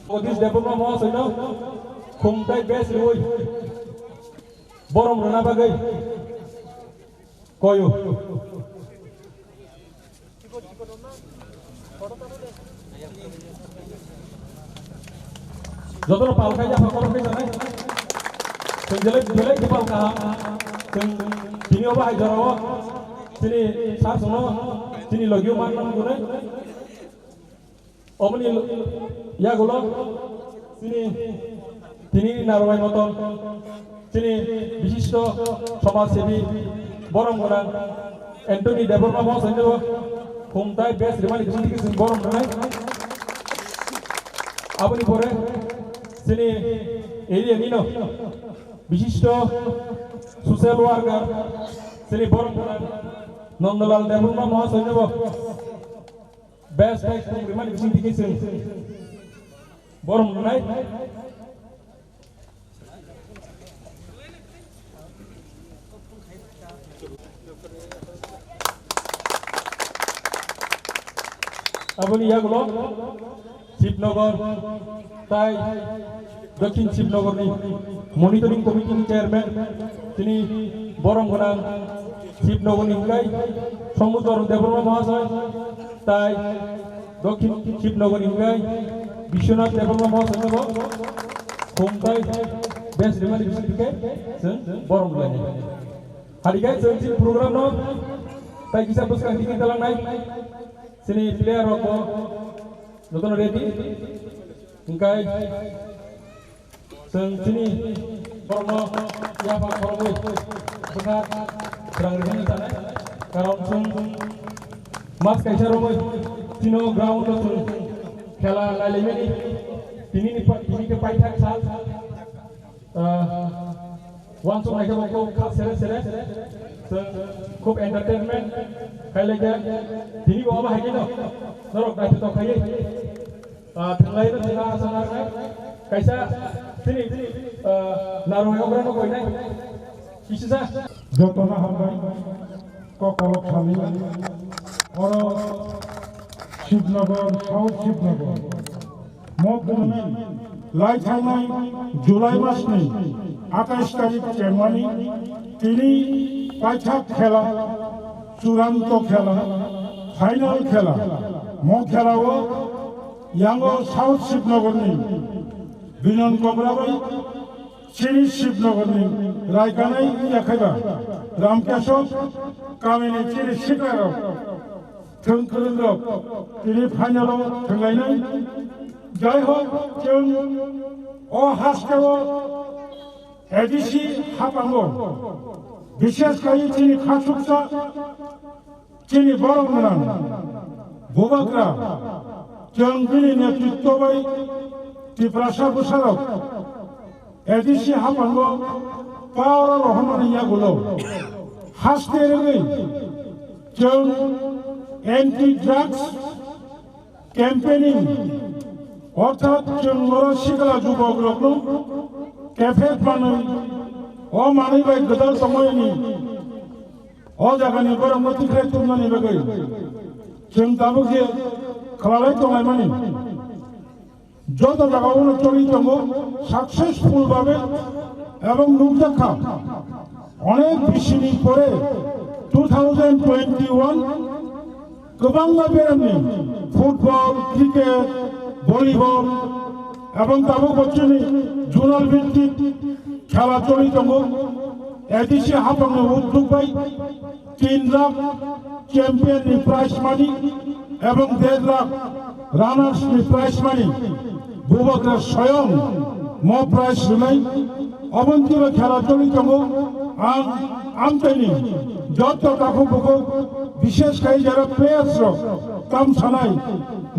This development was khumtai best lui borom rana bagai koyo jotono palkai ja fakoro ke janai jelek dipal ka tini oba hai jarawa tini sar sono tini logio manam gune omni ya gulo তিনি নারবাই মতন তিনি বিশিষ্ট সমাজসেবী বরম গোলাম অ্যান্টনি দেববর্মা মহাশয় খুমতাই বেশ রিমানি কিছু বরম নাই আপনি পরে তিনি এরিয়া নিন বিশিষ্ট সোশ্যাল ওয়ার্কার তিনি বরম গোলাম নন্দলাল দেববর্মা মহাশয় বেশ রিমানি কিছু বরম নাই আপনি ইয়াগুলো শিবনগর তাই দক্ষিণ শিবনগরনি মনিটরিং কমিটির চেয়ারম্যান তিনি বরম গোলাম শিবনগর ইংরাই সমুদ্র দেববর্মা মহাশয় তাই দক্ষিণ শিবনগর ইংরাই বিশ্বনাথ দেববর্মা মহাশয় খুমতাই বেশ রিমানি বিশিষ্টকে বরম গোলাম হারিগাই চলছে প্রোগ্রাম ন তাই কিসা পুরস্কার দিকে তালা নাই sini player roko nonton ready ingkai sini formo ya pak formo benar serang ready sana karon sung mas kaisa romo tino ground lo sung khela lalimeni tini ke pai thak sal wan sung naika boko khas sere খুব এন্টারটেইনমেন্ট খাইলে গে তিনি বাবা হাইকে ন নরক দাইতে তো খাইয়ে থাংলাই ন থাnga সানার নাই কাইসা তিনি নারোয় অগ্রানো কই নাই কিসা যতনা হামবাই ককল খালি অর শিবনগর সাউথ শিবনগর মগনে লাই থানাই জুলাই মাস নেই 28 তারিখ জানুয়ারি তিনি পাইথাক খেলা চূড়ান্ত খেলা ফাইনাল খেলা মো খেলাও ইয়াঙ্গো সাউথ শিবনগরনি বিনন কমলাবাই সিরি শিবনগরনি রায়কানাই দেখাইবা রামকেশব কামিনী চিরি শিকারক থংকরক তিনি ফাইনালাव थांलायनाय যাই হোক जों ও হাসকেও এডিসি হাপাঙ্গো বিশেষ করে তিনি খাসুকসা তিনি বরম গোলাম বুবাগ্রা जों बिनि नेतृत्वबाय ত্রিপ্রাসা প্রসারক এডিসি হাপাঙ্গো পাওয়ার রহমান ইয়াগুলো হাসতে রোগী जों एंटी ड्राग्स कैंपेनिंग অর্থাৎ जों শিখলা যুবকগুলো ক্যাফে বানাই ও মানিবাই গদাল সময়নি ও জায়গানি বড় মতিখাই তুলনানি বাগৈ जों दाबो जे खालाय दंनाय मानि যত জায়গাগুলো চলি দङ সাকসেসফুল ভাবে এবং মুক্তখা অনেক বিশিনি পরে 2021 गोबां बेरामनि फुटबल क्रिकेट भलिबल এবং दाबो बच्चोनि जुनार भित्तिक खेला चलि दङ एडिसि हापांनो उद्योगबाय 3 लाख चैंपियननि प्राइज मानि এবং 1.5 लाख रानार्सनि प्राइज मानि बुबाग्रा स्वयं म प्राइज होनाय अबन्तिबो खेला चलि दङ आमतेनि যত কাকুবুকু বিশেষ করে যারা প্লেয়ার্স কাম সানাই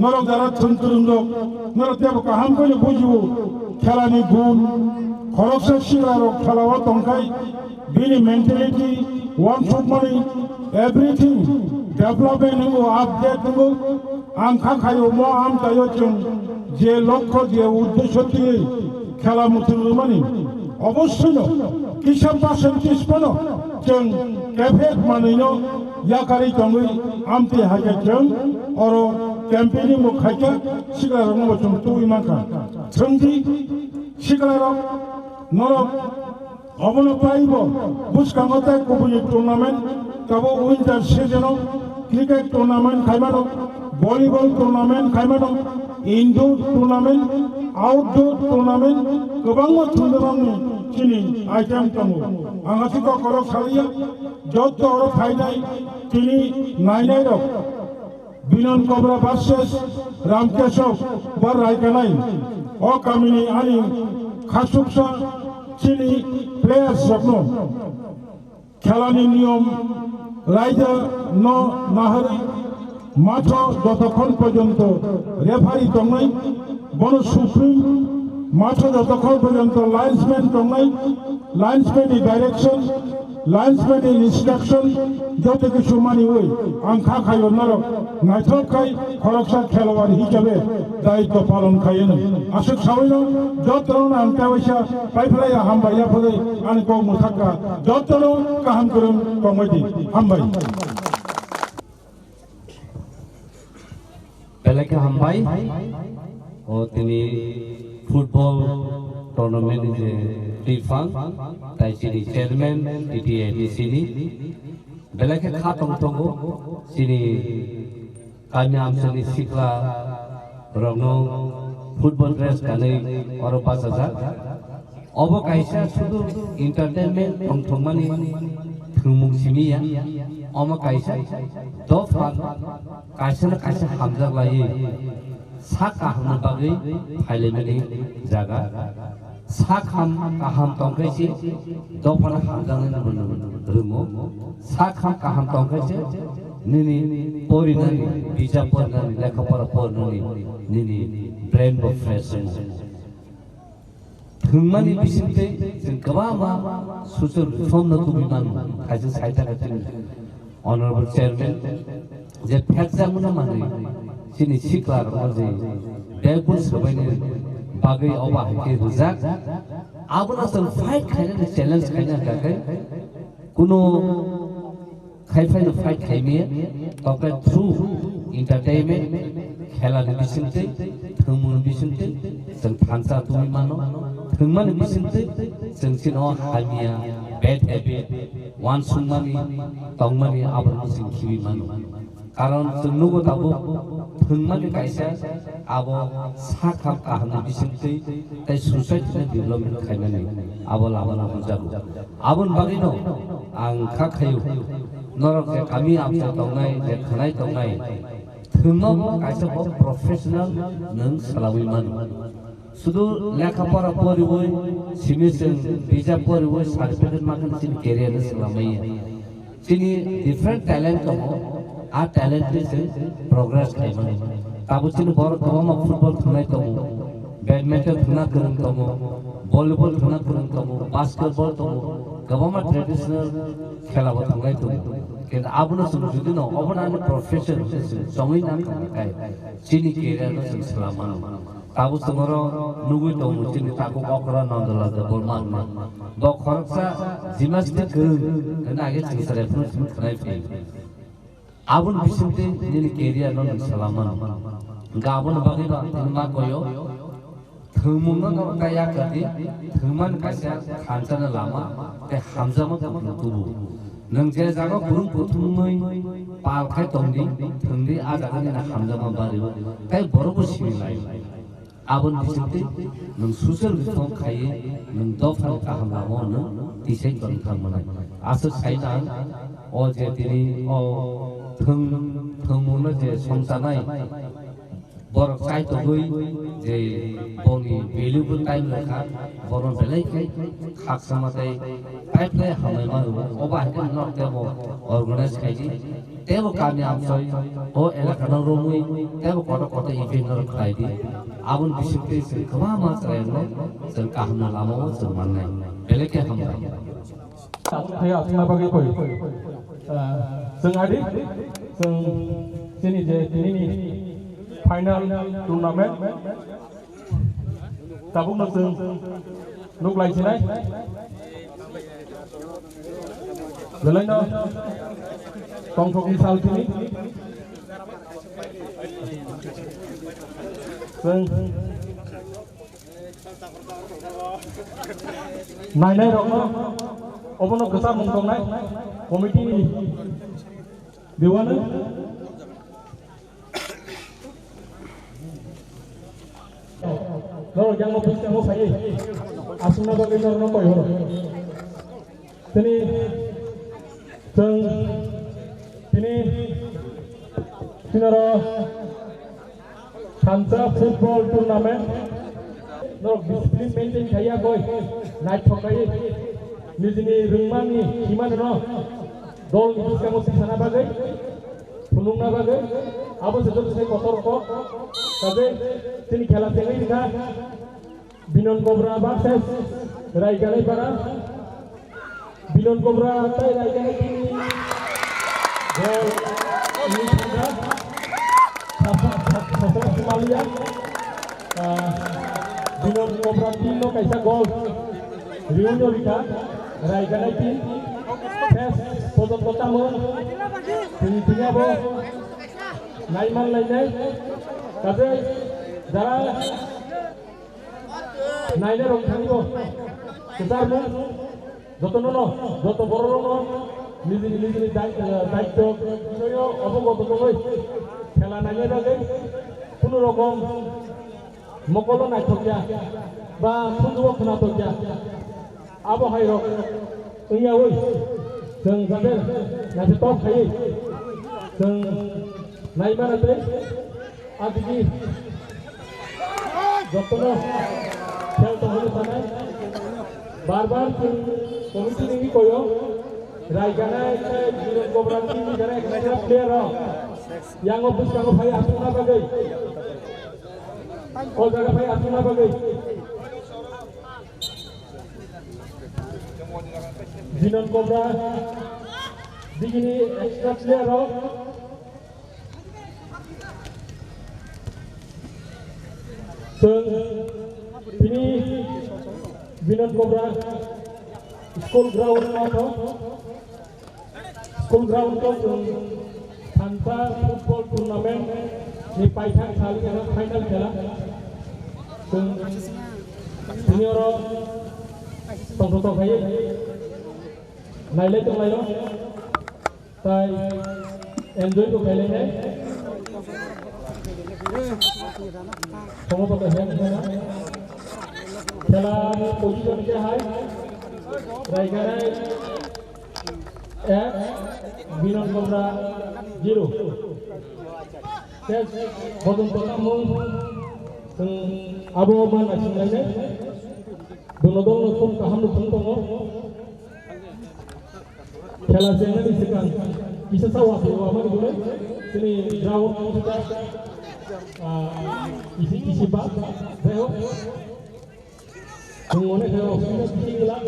নরক যারা থুনতুরুন্দ নরক দেব কাহাম করে বুঝবো খেলানি গুণ খরচের শিকার খেলাও তংকাই বিনি মেন্টালিটি ওয়ান ফুট মানি এভরিথিং ডেভেলপমেন্ট নঙ্গো আপডেট নঙ্গো आंखा खायो म आम तायो जों जे लक्ष्य जे उद्देश्य দিয়ে খেলা মুতুलु मानि অবশ্যই किसान पार्सेंटेज पनो जों कैफेट मानिनो याकारि दङै आमते हागे जों अरो कैंपेनिंग मो खायका सिगार न जों तुइ माखा जोंदि सिगालाराव नरक अबनपाइब बुसकांगते गुबुन टुर्नामेंट गाबो विंटार सीजनआव क्रिकेट टुर्नामेंट खायमानो भलिबल टुर्नामेंट खायमानो इनडोर टुर्नामेंट आउटडोर टुर्नामेंट गोबां टुर्नामेंटनि दिनै आइटेम दङ आंहासिखौ खरक सालिया जत और फाइनाल दिनै नायनाय दं बिनन कब्रा भार्सेस रामकेशव बर रायगानाय अ गामिनि आंनि खासुकसा दिनै प्लेयार्स रखनो खेलानि नियम रायजो न नाहरै माथो যতক্ষণ পর্যন্ত রেফারি দंनाय বন সুপ্রিম মাথো যতক্ষণ পর্যন্ত লাইন্সম্যান দंनाय লাইন্সম্যানनि डाइरेक्शन लाइन्समैननि इंस्ट्रक्शन যত কিছু মানিয়ে আংখা খাইনার নাইথকাই খরকসা খেলোয়াড় হিসাবে দায়িত্ব পালন খাইনো আশক সাবৈনো যতন আংকাওয়সা পাইফলায়া হামবাইয়া ফলে আনকো মুথাকা যতন কাহাম করুন কমদি হামবাই Belaka Hambai और तिनी फुटबॉल टूर्नामेंट जे टीफान ताइसिनी चेयरमैन टीटीए सिनी बेलाके खातम तंगो सिनी कान्याम सिनी सिखला रंगनो फुटबॉल ड्रेस कानै और 5000 अब काइसा सुदु एंटरटेनमेंट थंथंमानि थुमुं सिमिया अमा काइसा दफान काइसा काइसा हामजा लायो साका हमनो बागै फाइलेमेनि जागा साखाम काहाम तंखायसे दफान हामजानो रोमो साखाम काहाम तंखायसे निनि परिनानि बिजाब फरायनानै लेखाफोरा फरायनानै निनि ब्रेन बो फ्रेश थुंमानि बिसिमते जों गोबां ससियेल रिफर्म न कुबिमान खायसे साइटा खाथिनि Honorable Chairman, जे फेक्जामुना माने सिनि सिक्लार जे बेगुल सबायनि बागै अबा हेके रुजाक आबना जों फाइट खायनो चैलेंज खायनो थाखाय कुनो खायफानो फाइट खायमे तके थ्रु एंटरटेनमेंट खेलानि बिसिमते थुमुनि बिसिमते जों थांसा तुमि मानो थुंमानि बिसिमते जों सिनो हामिया बैड हैबिट वान सुंमानि तंमानि आबरनो जों खिबि मानो कारण जों नुगो दाबो थुंमानि कायसा आबो साखाम काहामनि बिसिमते ताइ सोसाइटिनि डेभलपमेन्ट खायनानै आबो लाबोनो जागो आबन बागैनो आं खाखायो नरक जे गामि आमसा दंनाय जे खनाय दंनाय थुंमाबो कायसा प्रोफेशनल नों सालावै मानो सुदु लेखाफोरा फरायबाय सिमिजों बिजाब फरायबाय सार्टिफिकेट माखासे केरियार सालामैयो दिनै डिफरेंट टैलेंट दङ आ टैलेंटजों प्रोग्रेस खालामो दाबो दिनै बर गोबां फुटबल थुनाय दङ बैडमिंटन थुना गोरों दङ भलिबल थुना गोरों दङ बास्केटबल दङ गोबां ट्रेडिशनल खेलाबो थुनाय दङ किन्तु आबनो जों जुदि न अबनानि प्रोफेशन जङै नांखाय दिनै केरियार जों सालामो ताबु समरो नुगुइ दङ दिनै ताको अकरा नन्दला दे बोलमान द खरकसा जिमनास्टिक नागे सिंसरेफनु खनाय फै आबन बिसिमते दिनै केरियार न सालामन गाबन बागैबा मा गयो थुमुंगा काया कदि थुमान कासा खानसाना लामा ते हामजामा तुबु नों जे जागा गुरुं पुथुमै पालखाय दंदि थुंदि आजागनि ना हामजामा बारिबो काय बरबो सिमिलाय आबन बिसिमते नों ससियेल रिफर्म खायो नों दफान काहाम लामोनो दिसै खालामनाय आसो साइना अ जे दिनै अ थुमुनो जे संसानाय बर साइतगै जे बनि भेल्युबल टाइम लेखा बरन बेलायखाय खाकसामाथाय पाइपलाय हामनायमा अबा हेकन नट देबो अर्गानाइज खायदि तेबो कामि आमसय ओ एलाकाना रोमुइ तेबो कत कत इभेन्ट खायदि आबन बिसिमते जों गोबां मानसियानो जों काहामना लामाव जों माननाय बेलेके हामनाय थाया आथिङा बागै फै जों आदि जों दिनै जे दिनैनि फाइनाल टुर्नामेंट दाबुंनो जों नुग्लायथिनाय बेलायनो टंटकनि सालथिनि जों नायनाय रंनो अबनो गोसा मुंदंनाय कमिटिनि बेवानो नर jangan bisa mau saya asuna bagai norno koyo ini sinara Hansa football tournament nor discipline maintain kaya boy night thokai nijini rungmani himano no dol itu kamu sana bagai punungna bagai abo sejoto sai kotor ko kaje tini khela tengai dikha Binon Cobra versus Raiganai para Binon Cobra tai Raiganai kini gol ini sudah sasar Somalia Binon Cobra tino kaisa gol Riunyo dikha Raiganai tin tes potom totamu tini bo Naiman lainai kaje jara नाइने रंग थांगो केसार मु जतो न जतो बरो न निजि दायित्व नयो अबगत गय खेला नाइने बागै कुनु रकम मकल नायथकिया बा सुजुग खोनाथकिया आबो हायरक ओइया ओइ जों जादे नाथि टप खायै जों नायमानादै आदिगि जतो न खेल तो होने समय बार-बार कमिटी नहीं कोयो Raiganai Binon Cobra ini gara gara player yang opus kamu भाई asuna bagai kau jaga भाई asuna bagai Binon Cobra begini extra player ini Binon Cobra school ground ko Hansa football tournament ni paithang sali kana final khela senior tongto khai nailai tong lailo tai enjoy ko khele hai সমপত হেন খেলা পজিশন কে হয় রাইগানাই 1 Binon Cobra 0 tes bodong totamu sing abo man asingaine donodong kum kaham thongtongo খেলা জেনে সিকান কিসে সাওয়া আমার বলে তিনি ground kita isi bak reo ngone reo isi gelap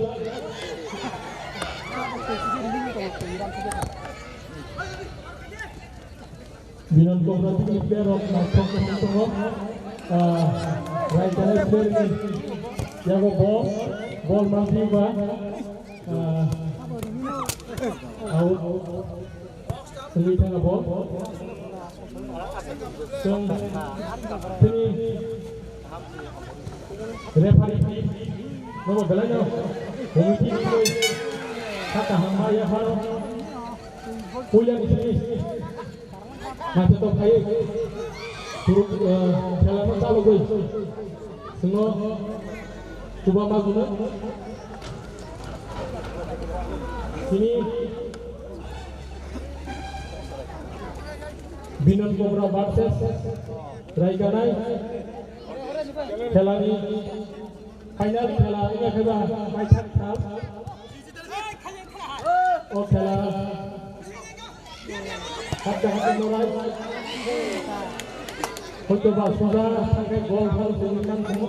Binon Cobra ini berok masuk ke situ right dari sini jago ball masih ba out ini tengah ball sini referee nomor belanya komiti ini kata hamba ya hal punya di sini masih top kayak turut jalan tahu gue semua coba masuk sini Binon Cobra versus Raiganai खेला नि फाइनल खेला ini खेला माइथान थाल ओ खेला हाथ मोराय हयतो बा सुजा थांगे गल जोंनान दङ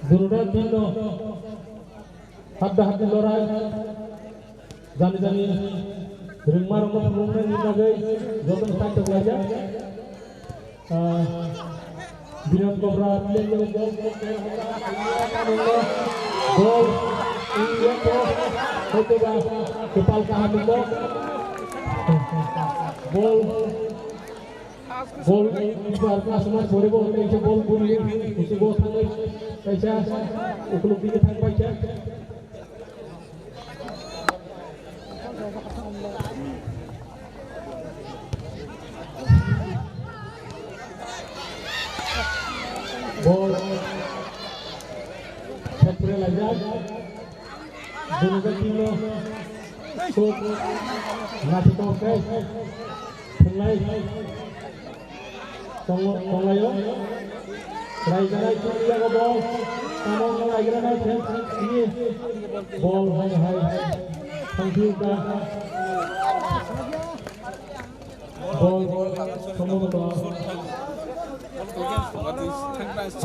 दुरुदा दिनो हाथ लराय जानि Rengmar rumah ni bagai jodoh satu saja. Binon Cobra gol ini foto kepal kahan gol bol ibar asman bore bol kaisa bol buri kusi bol thangai kaisa ukuluk dike thangbai cha bol setre lajak dunuga timo kok nasi tokai thangai Tongayo, Rai Curiya ko ball, tamang Rai Granai ini ball hai, thank you ka, ball kamu ko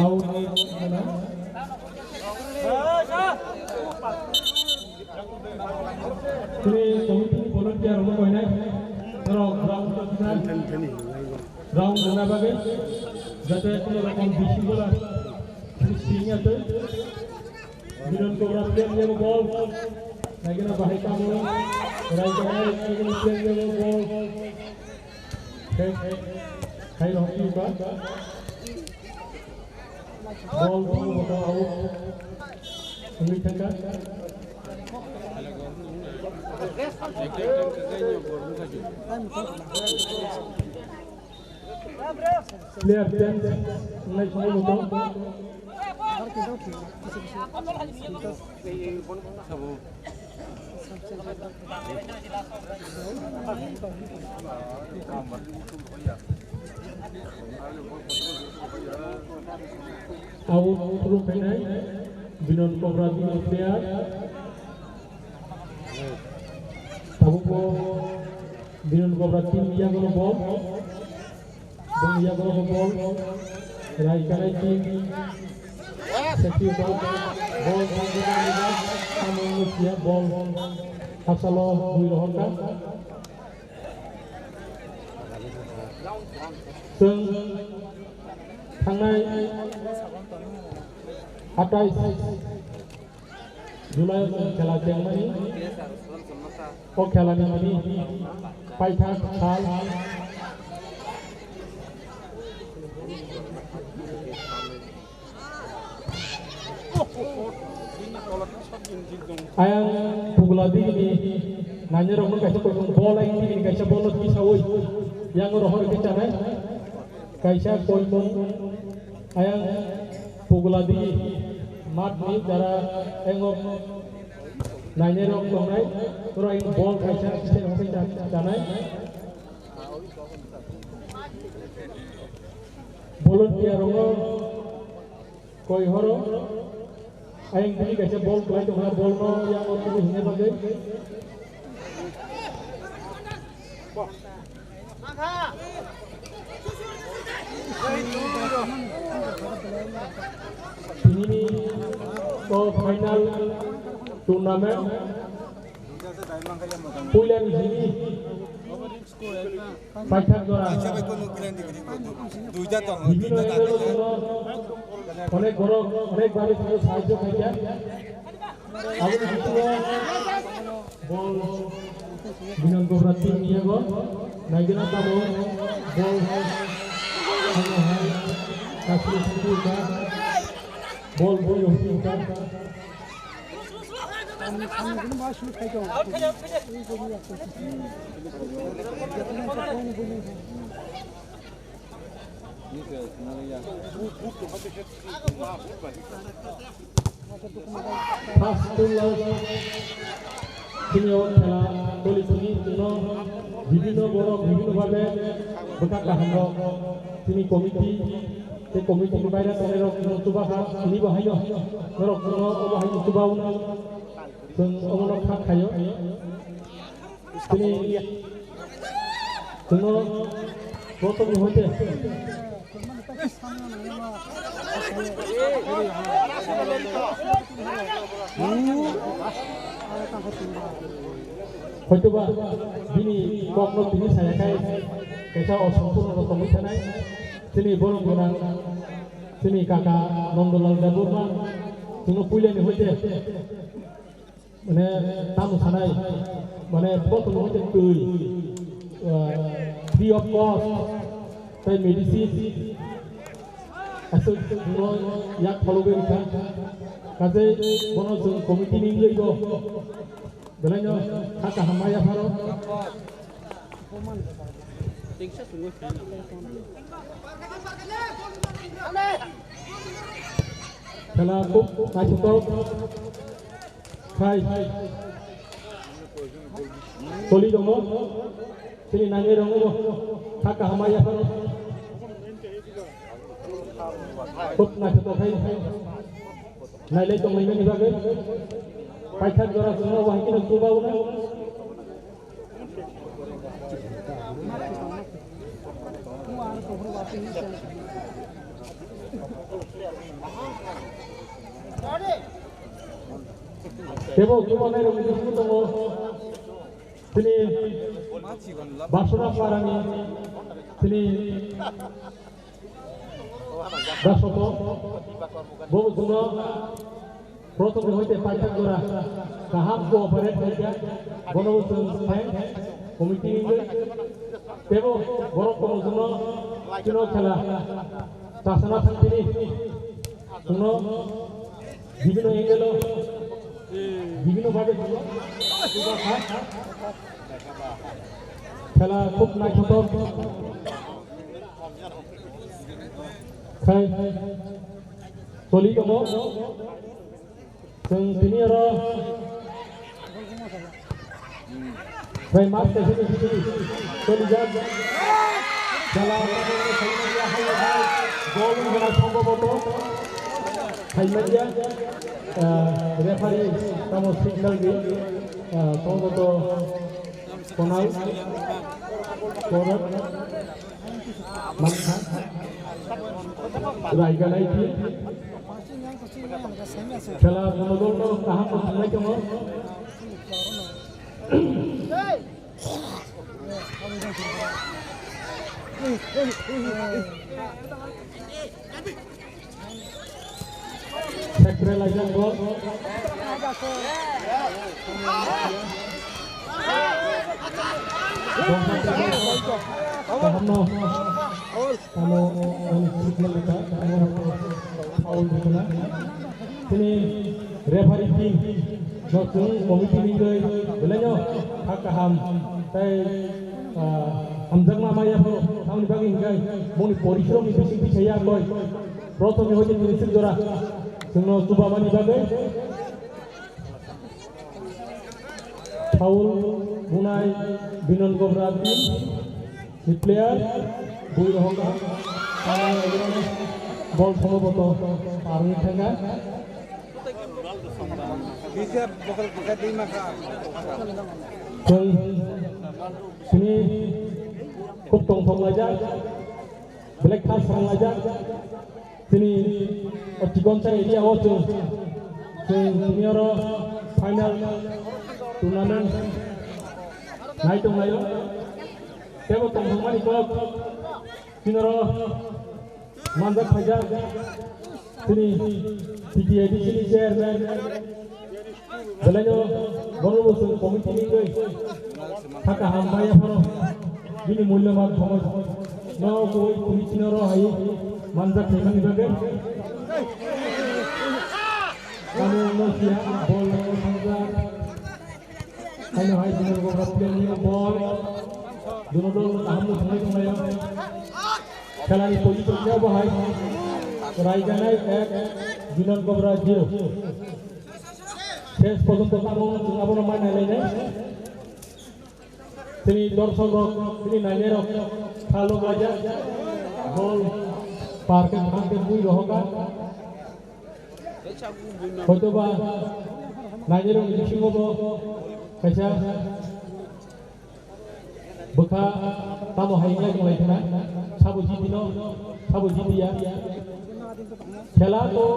out mana? Ini komite volunteer ko ini, terus round mana bagai, jadi kalau lakukan bisi bola, bisinya tu, bidan koran dia ball, lagi nak bahaya kamu, orang jangan lagi dia ball, hai long tiba, ball kamu bawa out, ini tengah. Player 10 next move utang out through penai binon kobrati player tabu ko binon kobrati dia kono ball Dunia gol ball, Rai Kanai team, safety ball kamu musia ball, asalo bui rohonda, seng, tangai, atai, Julai kela jeng mani, oh kela ni mani, paitha khal. Ayang puguladi ini nanya orang kaisa bola ini kaisa bola bisa woi yang orang kita cakap kaisa koi ayang puguladi mat ni cara engok nanya orang ini bol kaisa kita orang kita cakap bolon dia orang koi horo ayang tadi kaisa bol kelai tu hara bol no yang orang tu hina bagai. Ini to final turnamen. Pulen ini. Pakai dora. অনেক বড় অনেক ভাবে তাকে সাহায্য করে আগে কিছু বল বিনন গোবরাতি নিয়ে গো নাইগনা তাবো বল হয় কাছে শুরু কা বল বল হচ্ছে কা আমি কোনো মাছ খাই দাও Pastulah senior खेला polisiino বিভিন্ন বড় বিভিন্ন ভাবে বেকার কাহানো তিনি কমিটি সেই কমিটির বাইরে তাদের নতুবা তিনি বাহাইনো রকম বাহাই নতুবাউন जों অমন খাখাयो তিনি जोङो প্রথম হইতে হয়তোবা দিনই কখনো তিনি সায়াখাই কেসা অসম্পূর্ণ রকমই থানাই তিনি বড় গোনাং তিনি কাকা নন্দলাল দেববর্মা जोङो পুইলেনি হইতে মানে তামু থানাই মানে প্রথম হইতে তুই free of cost tei medicine asal semua yang follow berikan kaze bono jeng committee ni lego belanyo haka hamaya pharo kala kup nachuto khai toli dongo sini nanye dongo haka hamaya pharo kup nachuto khai nai lei tong lei ni bagai paithat jora semua wahki na tuba una Debo gimana yang itu tunggu sini basura parani sini basoto bobo guna proto hoite paithat jora kaham ko operate kerja bono sampai komite ini debo borok ko guna kino khala tasana santini guna বিভিন্ন এঙ্গেল বিভিন্ন ভাবে খেলা খুব নাটক খাই চলি দङ जों दिनै आरो फ्राय मास केसे चलिजा खेला गल होना सम्भवत Thaimaja referee kamu signal di tunggu to konal korot mangsa raiga naiki kala monodol to kaham to sampai kamu Sekre lagi gol. Kamu signal kita, foul kita. Ini referee team, nonton komite ni gay, belanyo hak ham, tay hamzang mama ya bro, kamu dibagi gay, moni porishrom ni bising saya boy. Prothome hoje ministry jora जोंनो सुबामानि बागै फाउल बुनाय बिनन गब्रा team player बुई रहंगा बल सम्भवत पारनि थाङा जों sini खुब दंफां लाजा ब्लेक कार्ड लाजा sini Cikonca area hotu senior final tournament naik dong layo tebo tongmani klub senior manjat hajar sini PTAD sini chairman belanyo bonomusun komite ni koi haka hambaya pharo bini mulyaman thomai no koi kuni senior hai manjat themani bagai kamu Nokia bol sangat, kamu hai benar benar punya bol, dulu kamu sampai kemana? Kalau ini posisinya bahai, Raiga naik Binon Cobra 0. Ses pojok kamu main lainnya. Sini dorsal rock, sini nanya rock, kalau aja bol parkir hampir bui rohkan. Hotoba Najero Nishingobo Kaisa Buka Tamu Hainga mulai kena Sabu Jitino Sabu Jitia Kela to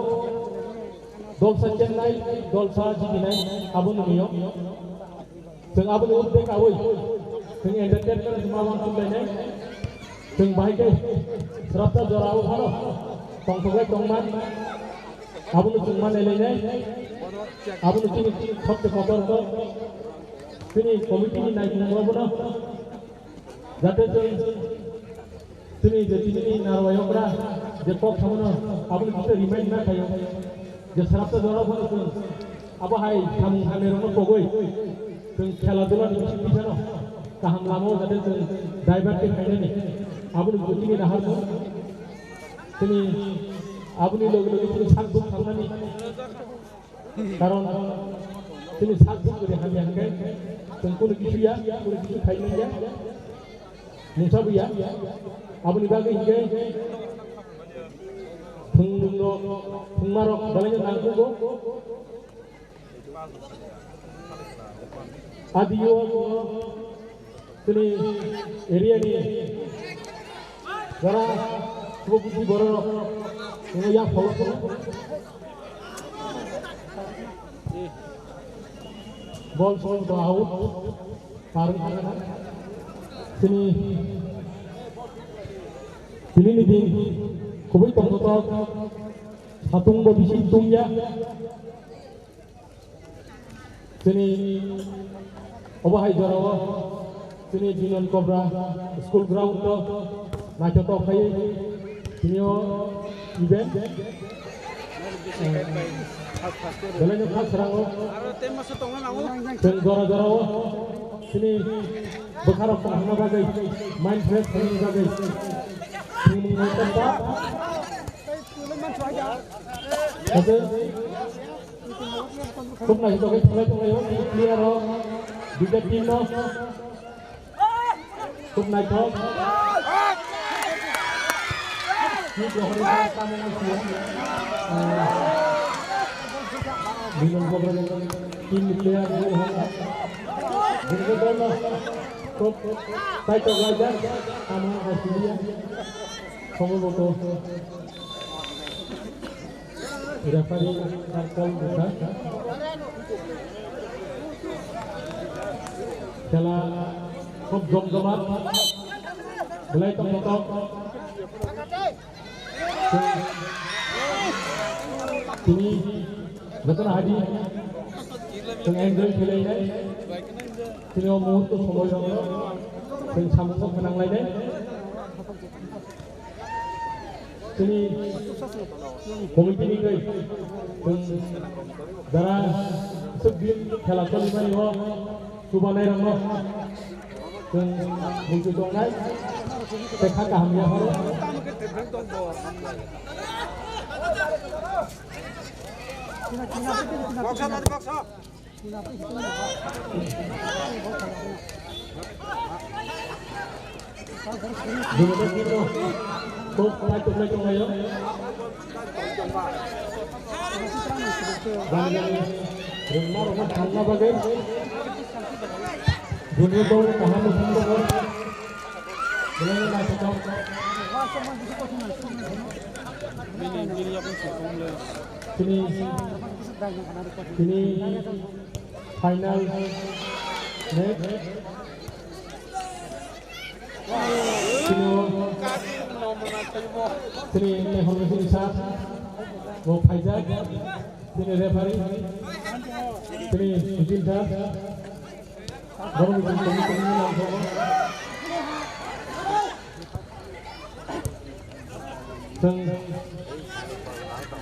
Dolsa Chennai Dolsa Jitinai Abun Mio Seng Abun Udek Awui Seng entertainment Semawan Sumbenai Seng Baike Serapta Jorau Haro Tongsogai Tongman Abun cuma nilainya, abun ini khot kotor to, ini komite ini naik nomor berapa? Jatuh Sini jadi ini narwayo kera, jadi pok sama no, apa kita remind nak kayo, jadi serap tu dorang pun itu, apa hai kamu kami rumah pokoi, tu khela dulu ni mesti bisa no, kaham lama jadi tu driver ke kaya ni, apa ni jadi ni nahar tu, sini apa ni logo itu sanggup sama ni, karena sini sanggup jadi kami yang kaya, tu kisu ya, kisu kaya ni ya, musa bu ya. Abang ibagai hingga pengmarok balanya nangku go adiyo sini area ni gara coba putih borok ini yang follow ball to out paring sini Sini ni ding, kubai tong totok, satung bobisi tungnya. Sini, obahai jarawa, sini jinon kobra, school ground to, na jotok kaya, sini event. Jalan yang khas serango, dan jarawa, sini berharap mana bagai, main fresh ini bagai. Oke, खूब नहीं तो खेले तो नहीं क्लियर हो wicket team no खूब नहीं तो ये जो हमारे काम में किया बिलन को बरन टीम प्लेयर जो है बिलन दोनों तो टाइट हो गया काम में किया সম্ভবত রেফারি সার্কেল দেখা খেলা খুব জমজমাট বেলাই টক তিনি বেতন হাজি এঞ্জয় খেলাইनाय তিনি মুহূর্ত সময় দङ जों साम'खौ फोनांलायनाय Sini komite ni guys, darah sebelum खेला kelima ni ho, subanai ramah, muncul dongai, tekak kami apa? Jumlah kita. Tốt lại trong đây đó. Và rừng mau nó thằng nó vào game. Dunia bol tahan musim bol. Boleh nak cakap. Sini final match. Sini hormati Isha, mau Faizal, sini referee, sini Jinda, baru komite ini langsung.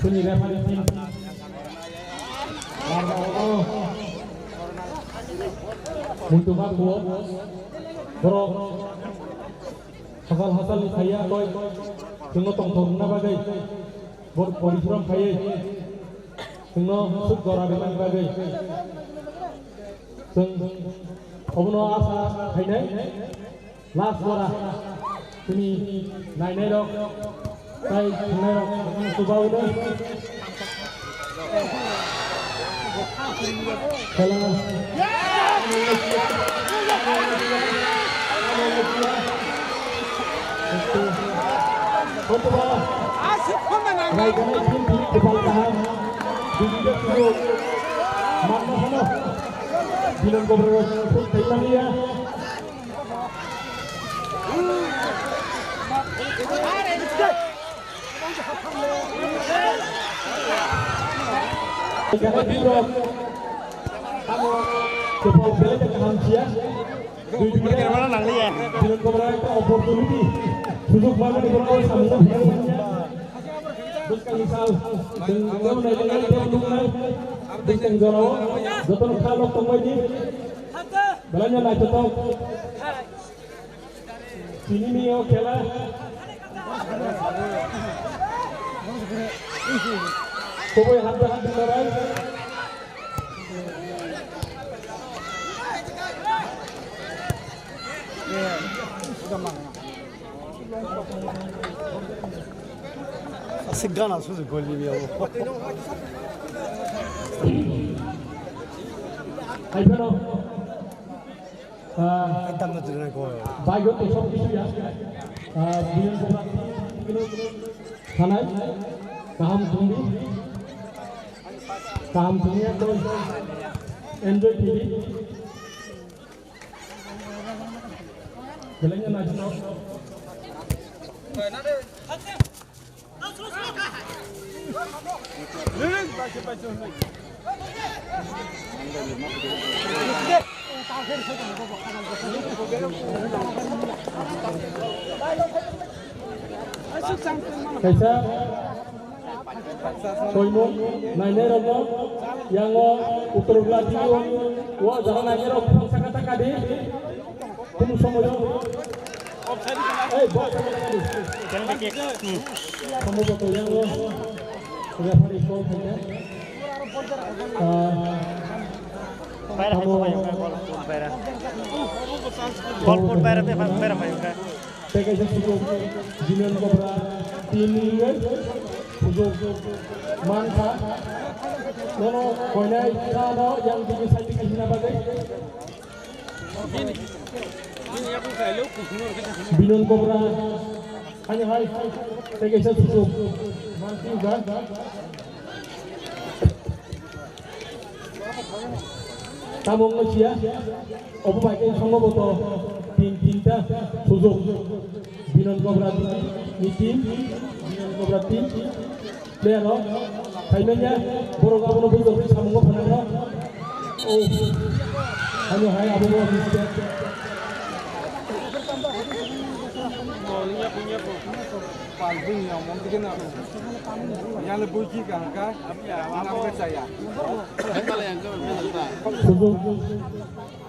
Sini referee tim, untuk aku, baru hasil saya toy. Tengok tong na bagai, bor परिश्रम खाये, tengok suk dora dengan bagai, teng, obno asa खायने, last dora, ini naik dok, tay naik dok, subau dok, kalau Untuk baik ini tim depan tahan juga cukup mana mana bilang gubernur Thailand ya jangan diurut kamu cepat beli dengan siap tujuh kira mana nanti ya bilang gubernur itu opportunity sujuk mana di bawah sambil terus kali sal dengan menaikkan tempat dengan jauh jatuh kalau tunggu belanja naik jatuh sini nih oke lah kowe hati-hati orang asik gana suzu golli ya bu. Ayo no. Tam na tuloy ko. Bago to sab kisu ya. Biyan ko Hanai kaham tunggu to enjoy TV. Belanja na jno. Kaisa Koimu naine rogo yang utur belatiyo wa jalan naine rogo sakata kadi kumu somoyo bos kamu betul yang sudah hari ko punya Golput bayar pe bayar bayar. Pegaja suku Jinan Cobra Tiningan suku Manta Nono Koinai Kano yang tinggi saja di sini bagai Binon Cobra hanya hai Pegaja suku Manti juga Tamong Malaysia Opo pakai sama boto tinta sujuk Binon Cobra tim Binon Cobra tim player lo kainnya borong abu nopo itu sama ngop nana oh hanya hai abu nopo itu punya palbing yang mungkin yang lebih jika kan mengambil saya sujuk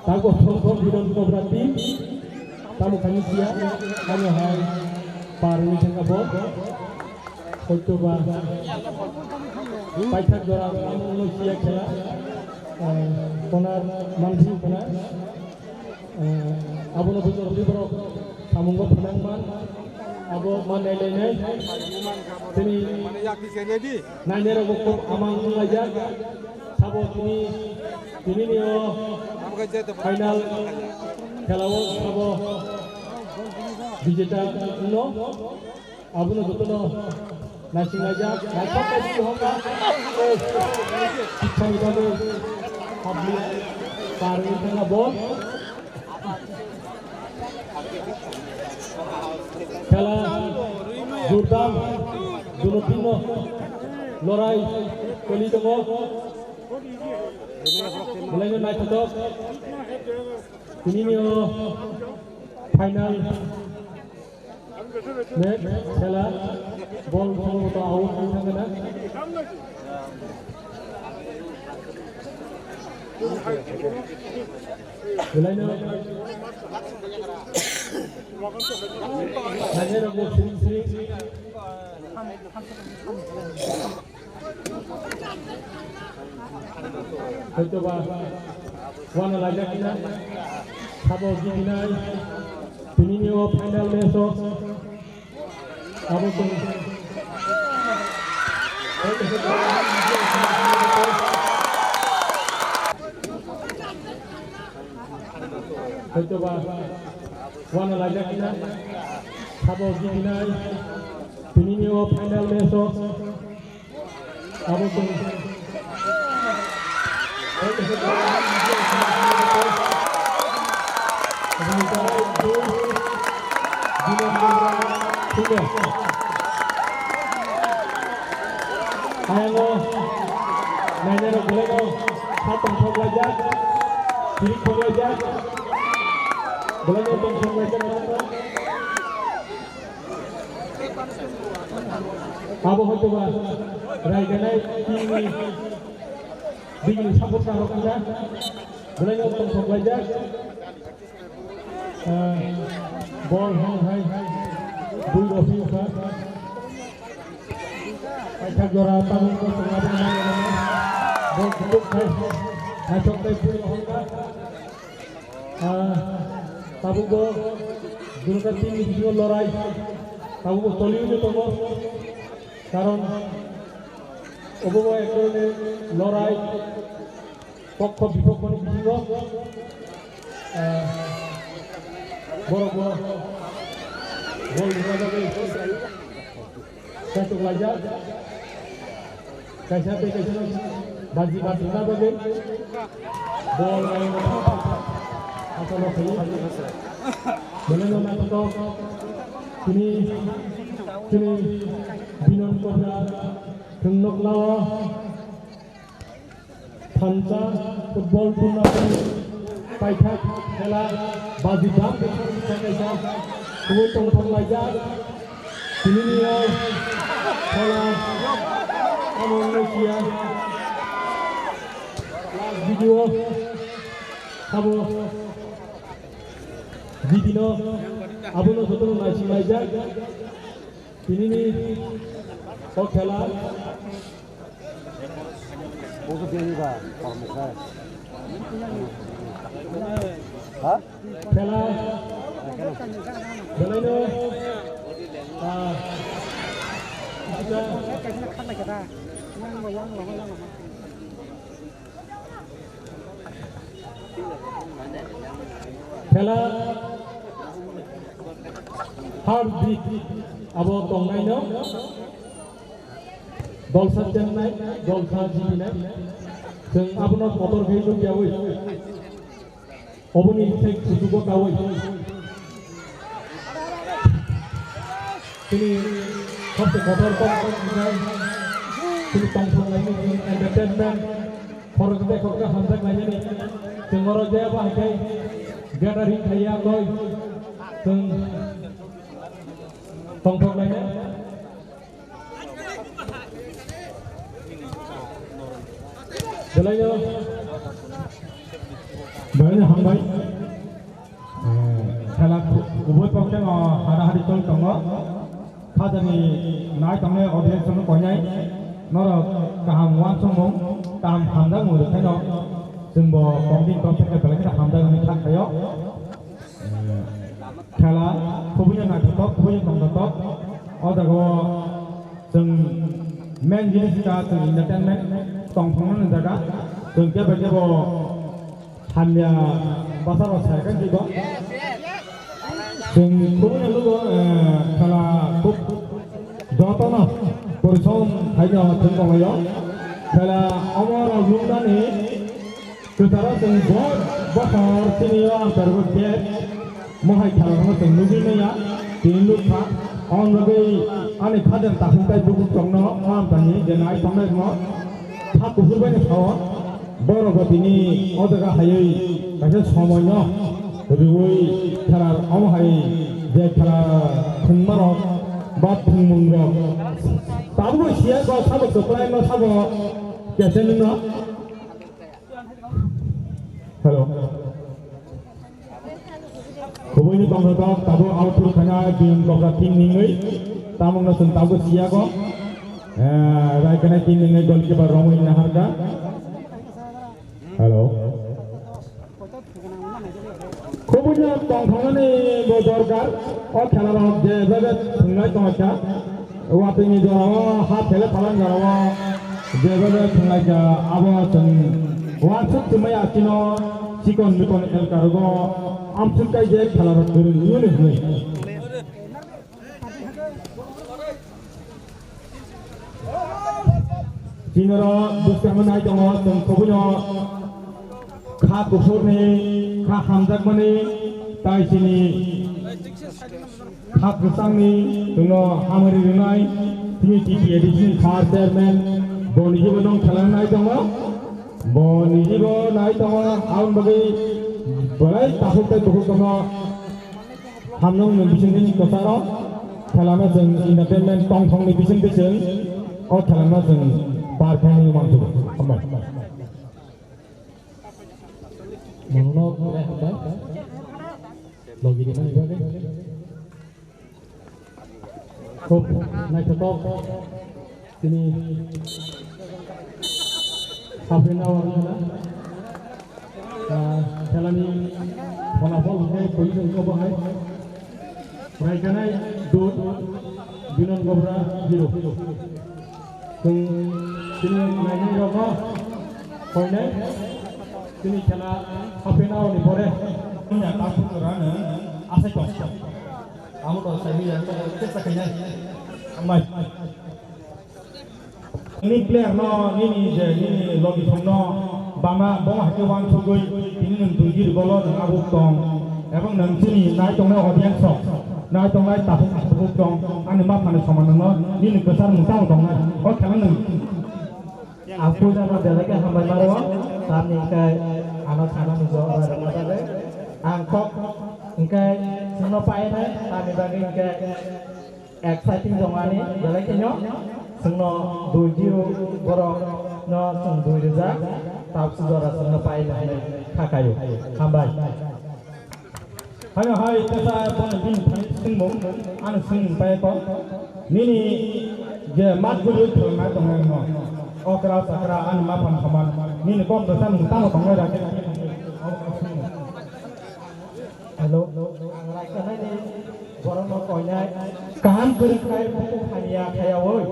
tago thong Binon Cobra tim tamu kami siap hanya hai paru jengka bot coba paithak dora manusia khela konar manji konar abo no bujor libro samunggo phanangman abo manelene tini mana yak di sini di nainero gokko amang ngajak sabo tini niyo kamu kerja tu final খেলাও সব digital no আবুনো যতনো নাচিং আজা নাচতে কি হোগা ইচ্ছা ইবাদে আপনি পারবে না বল খেলা জোরদার দুনো লড়াই চলি দङ বলাইनो नायथ'दों ini final match खेला ball to out थांगोना बलाइनो नायनो गो सिरि coba wana lagi kita sabo ginai ini final besok sabo coba wana lagi kita sabo ginai ini final besok sabo Ayo, nanya boleh kau satu pelajar, kiri pelajar, boleh kau pelajar apa? abo hotoba raigana tini bigini support ka rokanda boleh ngomong soplaja ball hong hai dui rofi ka paithak jora tamung ko sengada ball kutuk hai nachok tai puri hong ka tabung ko duruka tim video lorai tabung ko toliu je tomo karon obobo ekone lorai pokko bipokko ni bisingo boro boro bol dina be satu belajar kaisa te kaisa baji batina be bol atau lo boleh nona to kini binon ko na tungok lawa Panca football tournament paithak khela bazi dam kaisa kuwi tong thong laja kini ni khela Malaysia last video abo dibino abuno sotoro nasi laja kini ni khela Bukan dia juga, kalau muka. Hah? khela belano khela heartbeat abo tongnai no Dolsa Chennai, Dolsa Jibina, जों आबुनो मटर गैयै गैयावै अबुनि थेक सुजुगो गावै तिनि सबसे मटर पन तिनि तंफलायनि एन्टारटेनमेन्ट खरज देखौका हामजाक लायनि जों मरो जायाबा हाय गेदारिं थाया गय जों तंफलायनि Belanya, belanya hambai. Kalau kubur pakai hari-hari tol tengah, kada ni naik tengah audiens semua banyak. Nora kehamuan semua, taham hamdan muda kena. Semua pemimpin pemimpin belanya kita hamdan ni tak kaya. Kalau kuburnya naik top, kuburnya tengah top. Ada gua sem main jenis kita tu entertainment. Tongkongan jaga, tungkep aja bo hamya pasar pasar kan juga. Tung kubunya lu kalau kub jatuh na, persoalan hanya tungkong aja. Kalau amar lumda ni, ketara tung bahar sini orang terbuka, mahai kalau tung nugi ni ya, tinggal tak, orang lagi ane kader tak sampai cukup congno, orang tanya jenai sampai semua. Hak kuburban itu, baru begini, ada kahai, kahai semuanya, ribuai, cara amahai, jadi cara pengmarok, bat pengmunggok. Tahu siapa kau tahu supply no tahu, kiasa ni no? Hello. Kuburni bangsa tahu outdoor kena biang bangsa tim ni, tahu nak tahu siapa? Raikana tim dengan goalkeeper Romo Naharka. Halo. Kubunya tongkongan ni bodorgar. Oh kalau orang jabat tengah tengah. Waktu ini doa hat hele palang doa jabat tengah awas wansuk cuma ya kino sikon mikon el kargo amsun kai je kalau orang turun ni. Jinero bukan naik jangwa tengkobunya kah kufur ni kah hamzak ni tai sini kah kusang ni tengok hamari runai tinggi tinggi edisi khar chairman boni jibo dong khalang naik jangwa boni jibo naik jangwa aun bagi balai tahuk tai tahuk kama hamnong membising ni kosaro खेलानो जों एन्टारटेनमेन्ट टं थंनि बिजों खेलानो जों बारखांनि मानसिफोर हामबाय मनोनो हामबाय लगिरिनि बागै খুব নাইটক তিনি সাফিনাও আরনা খেলানি ফলাফল হয়ে পরিচালনা বাহাই রাইগানাই দুধ বিনন গবরা 0 जों তিনি নাইনাই রগ কইনাই তিনি খেলা সাফিনাও নি পরে তাফুরাनो आसायखौ आमुद साइमिया केसा खायनाय हामबाय ini player no ini je ini logi thongno bama bong hake wan thugoi ini nung tugir golo nang abuk tong ebong nang sini nai tongnai audience nai tongnai tapung abuk tong ani ma phane saman no ni nung kesar mutang tongnai o khala nung aku jana deleke hambai maro tamni kai anak sana nujo ramata angkok ingkai sino paene tamni bagi ingkai exciting jongani deleke nyo sino 2-0 borok no sung 2 tap sudara sino paene khakayo hambai hayo hai tesa bon bin sing mong an sing pai ko nini je mat gulu thona tongai no okra sakra an ma phan khaman nini kom da sam tang tongai ra halo angrai kana ni borok no koinai kaham guri kai buku hania khayawoi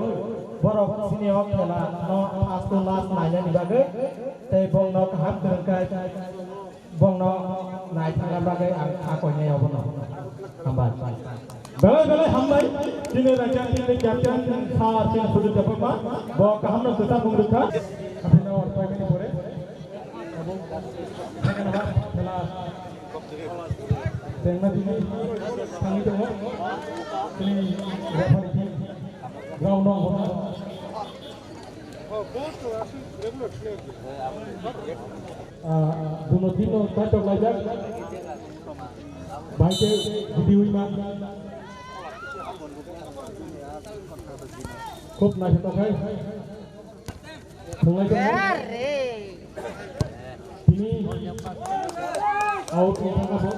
borok sini ok khela no first to last naina ni bagai tei bong no kaham guri kai bong no nai thang bagai ang koinai obono hambai bele hambai sini raja sini captain sa sini sudah dapat ma bo kaham no tetap mengurutkan সাফিনাও আর 5 মিনিট পরে এবং second half খেলা जेंना दिनै थांनि दङ दिनै रेफारि ग्राउन्डआव हरना दुनो दिनो ताटक लाइजाक बाइके भिडियोमा खूब नायथावखाय थांलाय दङ दिनै आउट थांगाबो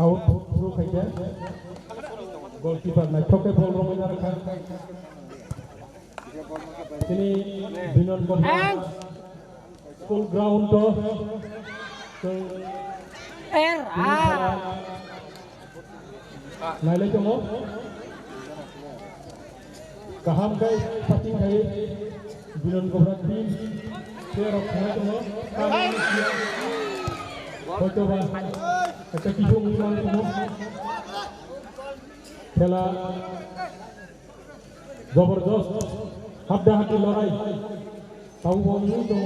आउट थ्रू खाइया गोलकीपर ना छोके बॉल रमैना रखा तिनी बिनन को स्कूल ग्राउंड तो नाइले जमो kaham kai pati kai binon gobra team pero khana to hoto ba eta kisung man to khela জবরদস্ত হাড্ডাহাড্ডি লড়াই তাও বন্ধু দङ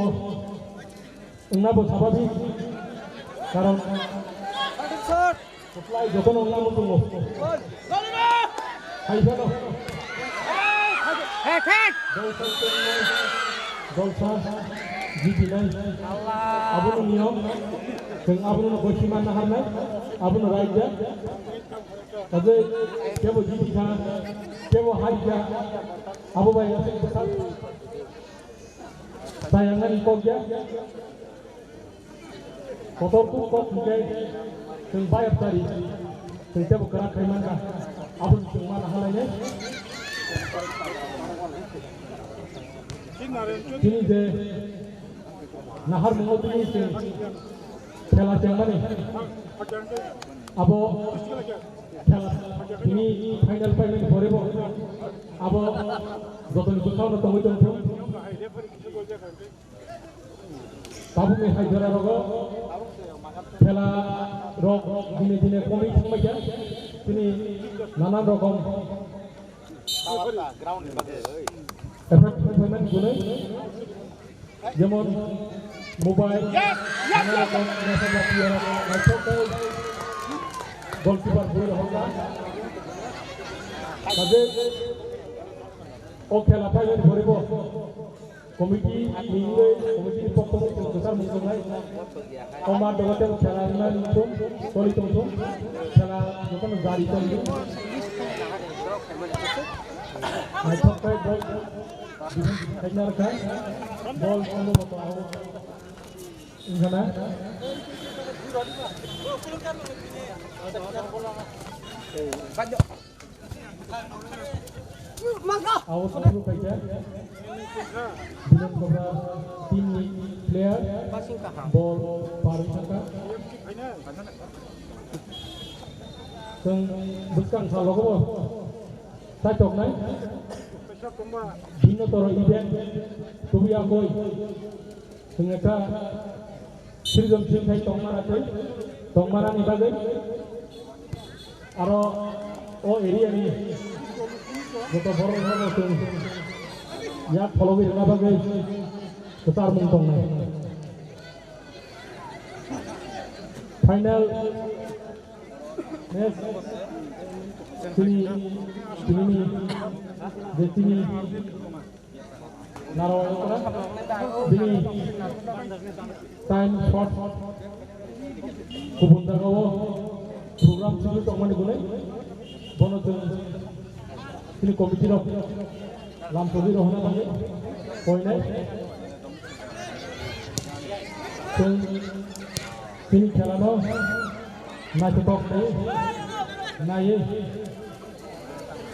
उन्नाबो स्वाभाविक कारण supply যখন उन्नाबो दङ हाइफानो Golsa jitinai abunu niom jeung abunu gosiman naharnai abunu raja tadi kebo jitita kebo haja abu bayar besar sayangan ikogya kotor tu kok juga jeung bayar tadi jeung kebo gerak kemana abunu jeung mana halanya ini je nahar mengotori खेला jangan abo खेला ini final borebo abo joton susah no tong tong tabu me haidara rogo खेला rog dine dine komi thangbaja tini nanan rokom ground efek pemain gune যেমন mobile goalkeeper বই হল তাদের ও খেলাটাই ধরিব কমিটি মিলে কমিটির পক্ষ থেকে প্রচার মুখনাই আমার জগতে খেলাধুলা নিয়ম চলিত খেলা যখন জারি চলবে সপ্তাহে বল খেলার খায় বল সম্ভবত এখানে Awal satu saja. Dengan beberapa tim player, ball paling sangka. Seng bukan salah kau. Saya cok naik. Dino toro event, tubi aku. Sengeta Sirjam tim saya tongmara ni bagai. Aro oh area ni. Jika baru mana tu, ya kalau kita nak bagai besar mungkin naik. Final match sini narawal sini time shot kubunda kau program sini tak mana boleh bonus ini komiti roh lampu di rohnya mana poinnya ini খেলা no na cetok deh na ye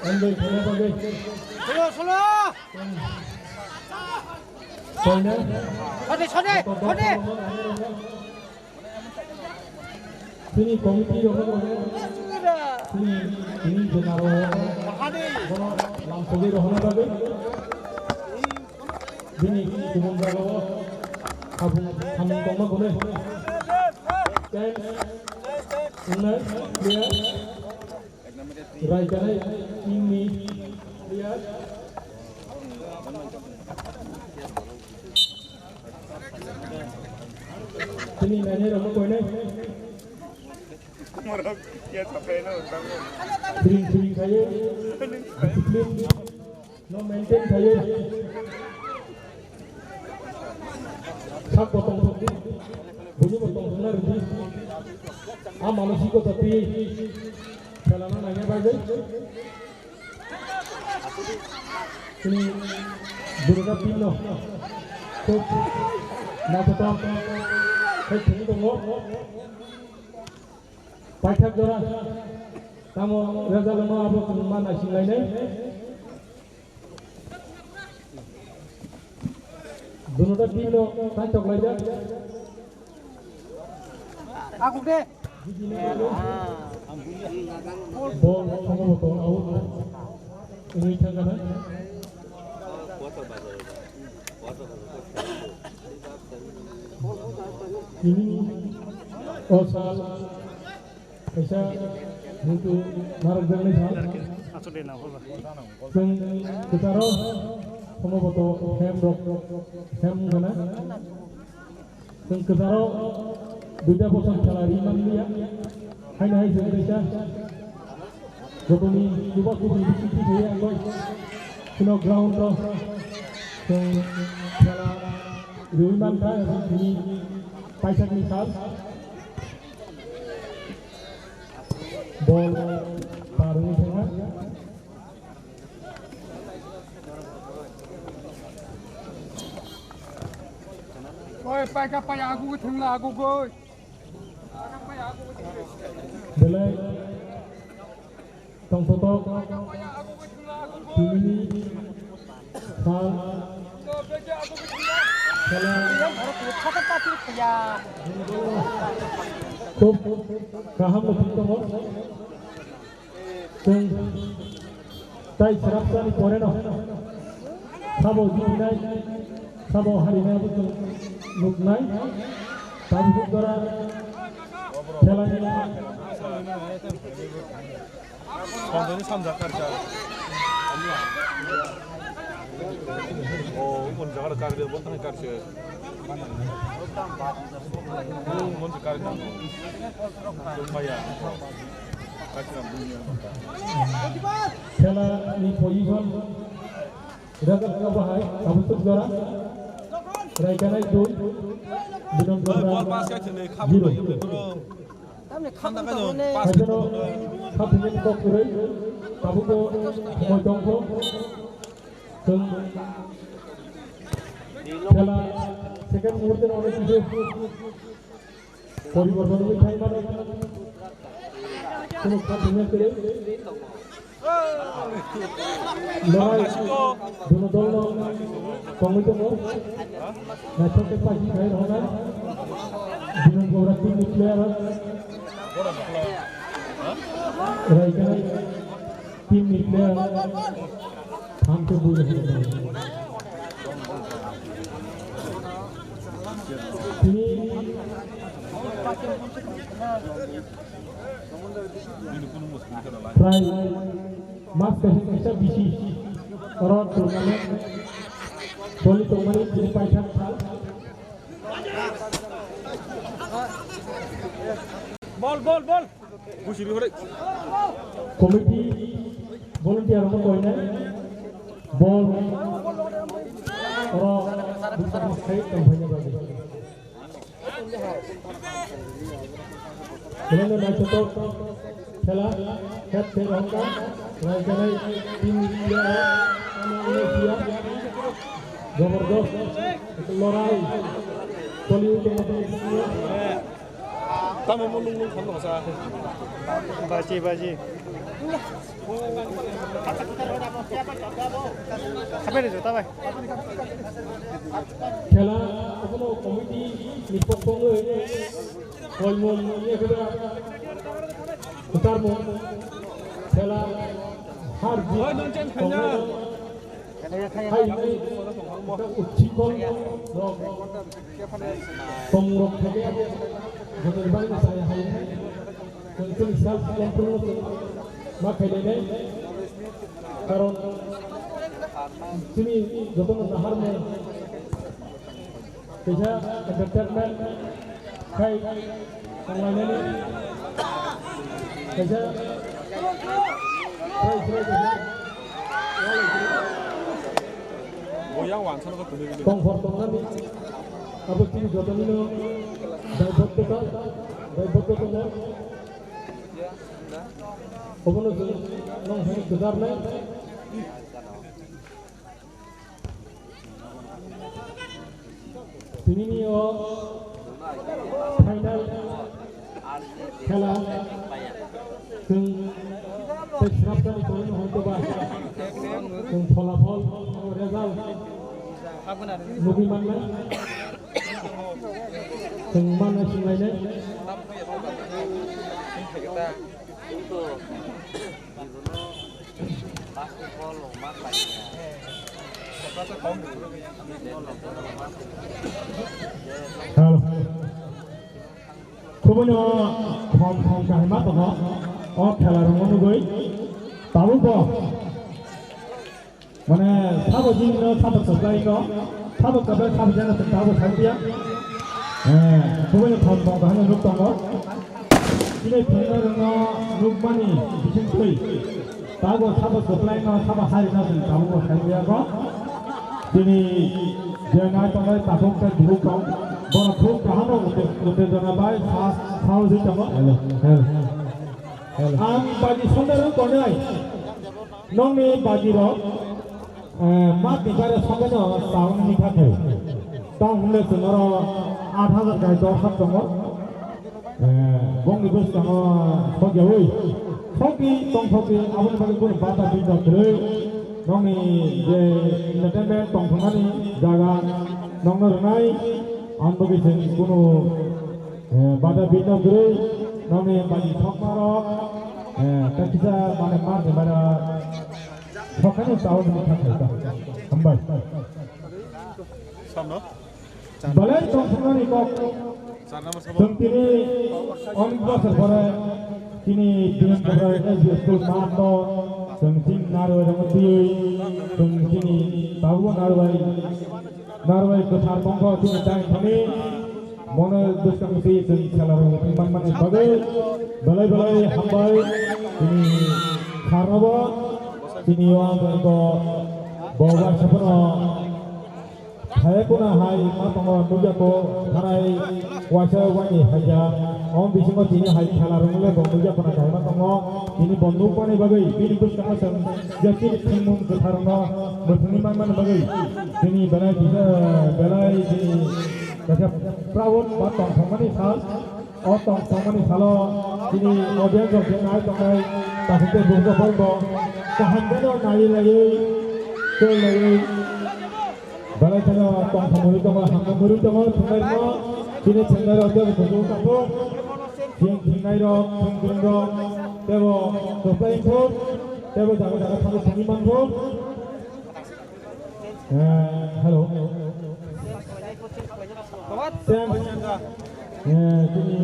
enjoy খেলা bagai Solo poinnya Sode ini komiti rohnya ini jenaro lampu di rohnya bagai ini cuma jago kamu koma boleh kan benar dia raja ini lihat ini nanya kamu kau ini sering saya disiplin no maintain saya sak potong bunyi potong benar ini manusia tapi jalanan hanya bagai ini berusaha pino tuh nak potong saya sini tunggu Pakai orang, kamu rasa lemah apa cuma nasi lainnya? Dulu dah tim lo, kacau lagi. Aku deh. Bol, kamu betul, aku ini cakap ini osal. Bisa untuk narasumber ni sah. Seng kita roh, kamu betul ham rock, ham mana? Seng kita roh, dua bosan celari mana? Hai naik seng kita. Jika ni dua kubu di sini dia angoi, kena ground roh, seng celari rumah mana? Ini paisak ni sah. Bol baru ni sana. Oi, pakai apa yang aku ketinggalan aku koi. Belai tong foto ini sal Kup kaham lebih tengok seng tai serapkan di koreno sabo jinai sabo hari ini betul luknai sabo sudara jalan ini 완전히 삼자까지 먼저 가라 가르데 못하는 가르쳐 먼저 가르다 정말이야 같이랑 문이야 খেলা এই position Irakan ka bahay, kabutut gora. Raikanai 2, Binom bol Gora pas ka chene khap 0. lo yule bro khanda ka jon pas Hajano Kapinin ko kurai, Kabuko Mojongko, Tung খেলা সেকেন্ড মুহূর্তের অনেক কিছু পরিবর্তন হয়ে থাকে মানে কোনো ভেঙে ফেলে লড়াই দুনো দল কমিত ম্যাচকে পাঁচি খাই রহনা দুনো গোরা তিন প্লেয়ার এখানে তিন প্লেয়ার থামতে বুঝে তিনি প্রায় মাস কাছে বেশি orang turnamen boli turnamen jadi paisan bol busiri hore komiti volunteer mo koy na bol orang bisa masai kampanye bagi Kemudian match itu खेला खेत से होगा राजधानी टीम इंडिया Indonesia जबरदस्त लड़ाई बॉलीवुड के मतलब tamo mulung kham no sa बाजी sampai di juta, Pak. खेला अपनो कमिटी निपक पंगे कोलमोल ये केदा उतार मो खेला हार जीत हाई उच्चिकल पंgrok থেকে যত বাড়ি সায়া হাই কিন্তু সেলফ কন্ট্রোল মা খেলে কারণ তুমি যত নাহার মে পেশা এন্টারটেইনমেন্ট খাই সংলাইনে পেশা goyang wan sana ko tuli ni komfortongan abu তুমি যত নিনো দায়বদ্ধতা ওগুলো নং হয় গুজার নাই তিনি নিও ফাইনাল খেলা जों पेशराबदानि खालामनो हयतोबा जों फलाफल रेजाल्ट नुबि माननाय जों माननाय सिंलायनाय halo kumono thom kahima to o khela rong nugoi tabu ko mane sabo jing no sabo supply ko sabo kabe sabo jana tabu thakia kumono thom kahima nuk tongo ini phena no nukmani bising koi tabu sabo supply no sabo hari no tabu ko thakia ko dini jangan tongai tabu ka dulu ko bora thuk kahano utte jana bai sao ji tamo hello ang bagi sondaran konai nongni bagi ro ma bigare songano saung ni khate tong hule tunoro 8000 kai dor sab tongo bong ni bus tongo khogyoi khogi tong khogi abun bagi kun bata bi da tre nongni je entertainment tong thangani jaga nongno nai an bagi sen kuno bata bi da tre nongni bagi thokmaro kita mana mana mana pokoknya tahu ni tak ada kembal samno balai tongsungan ikut sarna ma sabo tentini onik basar pada kini dengan beberapa school mato tentang narwai ramati tentini tahu narwai kesar bangko cuma cang kami mana dostang si tentang teman mana sebagai balai hambai ini karena ini orang berko bahwa sebenarnya saya kuna hai matongo nuja ko harai wasa wani haja om bisingo tini hai khala rumule nuja kuna kai matongo ini bonduk pani bagai ini puskama sam jati thimum ketharno berthuni man bagai ini belai bisa belai ini kata prawon batong thomani sal otong thomani salo ini audience of the night tongai tasite bungo bolbo kahandeno nai lagi kol lagi balai tengah tong samuri tengah hangga muri tengah tengah ro kini tengah ro tengah bujuk kapo yang tengah ro tengah ro tebo supply food tebo jaga tengah seniman ro hello kini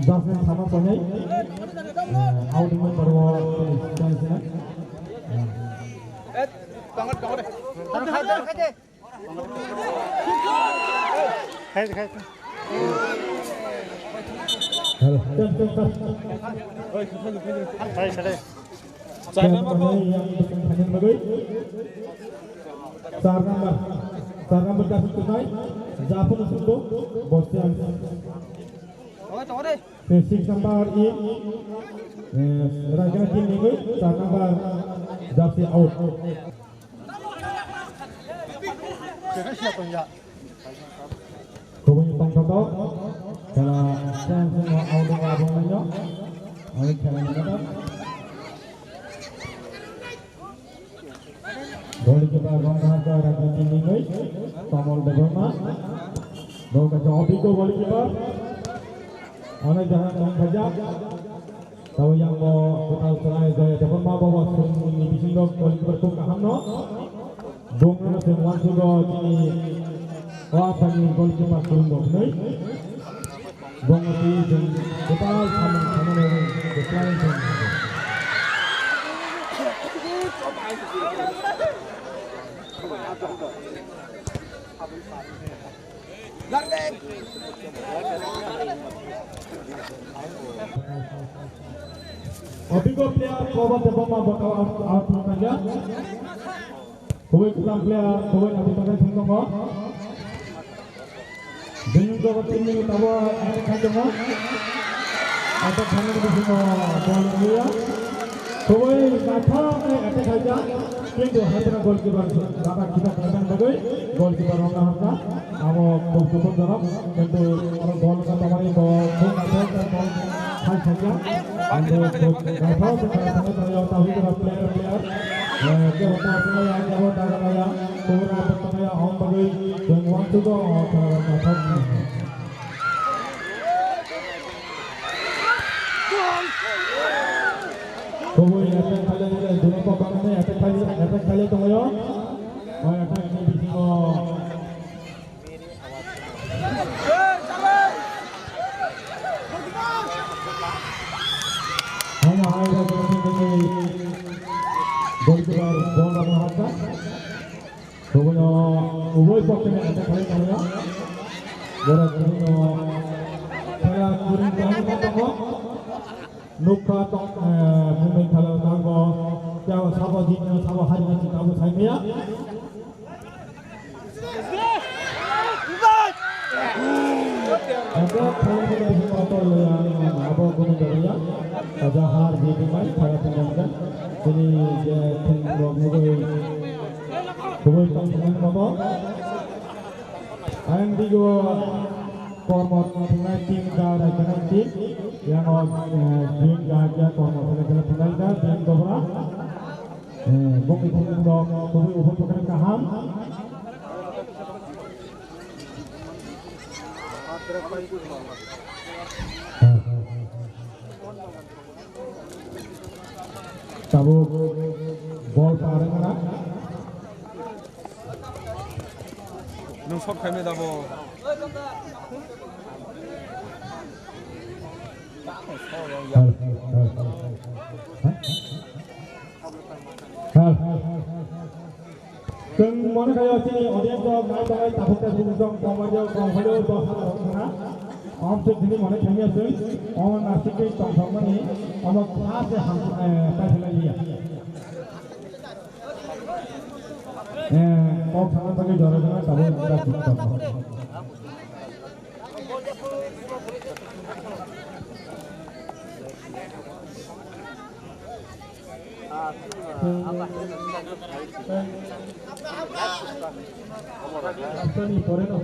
dasmen sama panai out dengan baru dan sana Tangkat deh. Khai. hello Saya nama apa? yang hanya bagai चार नंबर का सुनाई जाफर सुनो बॉस्टियन फिर 6 नंबर ये राजना टीम में गई 4 नंबर जाफी out Kau tong toto kalau saya semua auto abangnya awak jalan mana boleh kita bangga ke rakyat ini gay tomol degama dong ka jobi ko boleh kita anak jangan dong saja tahu yang mau kita serai gaya dapat mau bawa semua ini bising dong boleh bertuk kaham no dong na semua sudah ini wah tadi boleh kita turun dong nih dong itu kita sama lagi deklarasi Obigo player cover the bomb out saja. Kue kurang player kue nanti pakai sungguh. Dengan cover tim ini tahu ada saja mah. Ada kami di sini bola dia. Kue kata ada saja. কিন্তু হাতরা গোলকিপার দাদা কিটা খেলেন বাগে গোলকিপার আমরা হাতরা আমো খুব ধরো কিন্তু আমার বল কা তোমারই খুব আছে বল খাই থাকা কিন্তু গাফাও তো খেলা থাকে তাহলে প্লেয়ার के होता है या क्या होता है या पूरा तो या हम बागे जंगवान तो था Kau ini akan kalian lihat dulu pokoknya akan kalian tunggu ya. Oh akan ini bising oh. Hanya ada ini gol keluar gol dalam harga. Pokoknya ubah pokoknya akan kalian tunggu ya. Jarak ini saya kurang tahu apa. Nuka tong mungkin kalau tahu jauh sahabat ini sahabat hari ini tahu saya. Ada kalau kita foto yang apa pun dia, ada har jadi mai saya temukan. Ini dia tengok mungkin tong apa. Andi go format dengan tim dari dengan tim yang tim gajah format dengan tim gajah tim dobra bukti tim dong bukti ubah bukan kaham tabu bol pareng mana nung sop kami dah bo Keng mana kaya sini audiens dong naik naik takut tak dong komajo dong sana om tu sini mana kami sih om nasi ke tong tong ni om khas ham pasal dia kau sangat bagi juara dengan tamu kita buka. Antoni Toreno.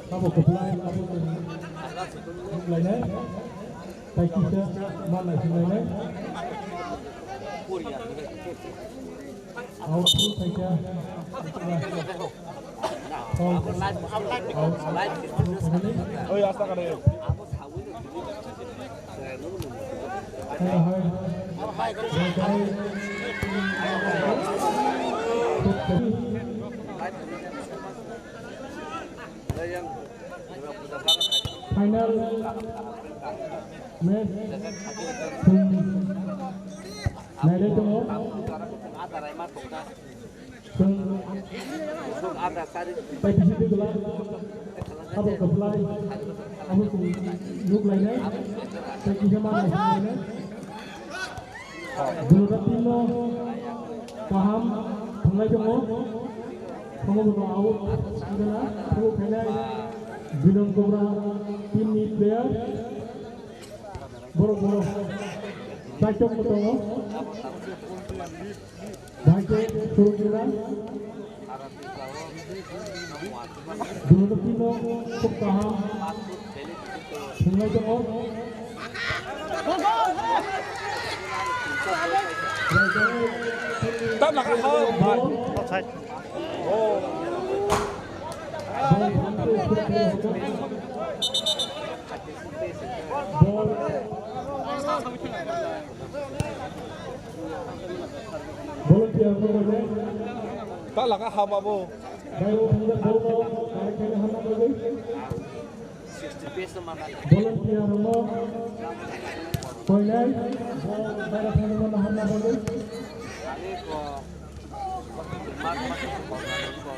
Kamu kepulai, kamu lainnya. Tay kita mana lainnya? Output saja. Oh ya, asta kada. Final match Nade tunggu Tay di situ gelar Kamu kepulai Kamu look lainnya Tay kita mana lainnya Dulu Tino paham mulai tunggu kamu mau out adalah kamu kena Binong Cobra tim ni player boro Bacok tunggu Bacok suruh kita Dulu Tino paham mulai tunggu Tắt là không. Offside. Tắt là cái không babo.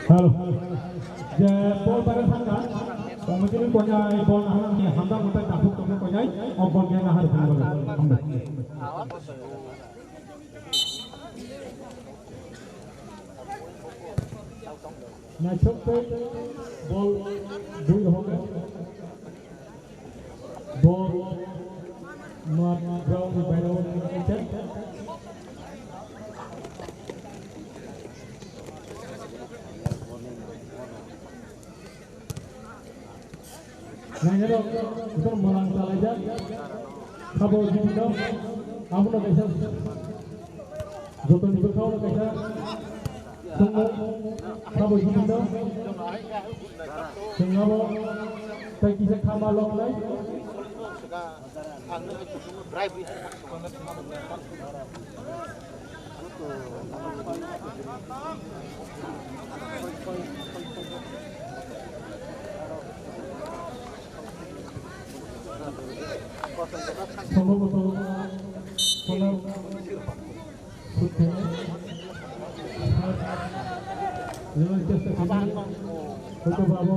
Halo, bol bareng hanga, mungkin punya bol nahan yang hamba kita takut kita punya, bol yang nahan hamba. Nah, coba bol dua hoga, bol mat ground di bawah kita. Nah, ini kita malang saja. Kamu jadi dong. Kamu nak kisah. Jodoh ni berkau nak kisah. Semua kamu jadi dong. Semua tak kisah kamu log lagi. সম্ভবত কোনো চেষ্টা হয়তো বাবা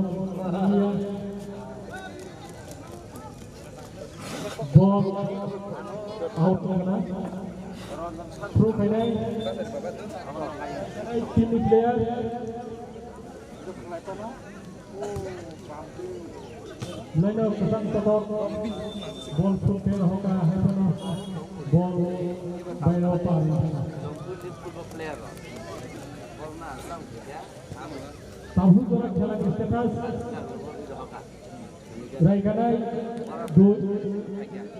ball out হবে না থ্রো খাইনাই team player Lain kesan kotor bol putih hoka hebat bol bayar apa tahu orang jalan istiqas Raikanai 2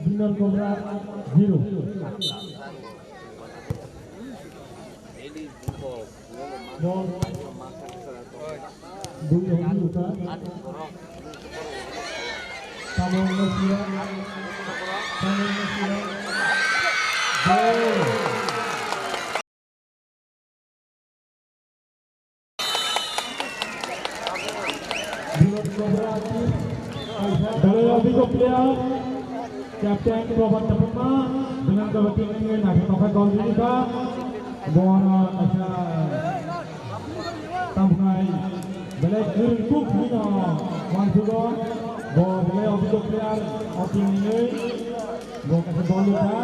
Binong Cobra 0 bol 2 juta kamu Mesir Dari Obigo player Kapten Robert Tapuma dengan kebetulan ada tokat gol juga bola asa tambai belai kuruk hina Mansugo bol belai Obigo player opini ini bol kasih gol juga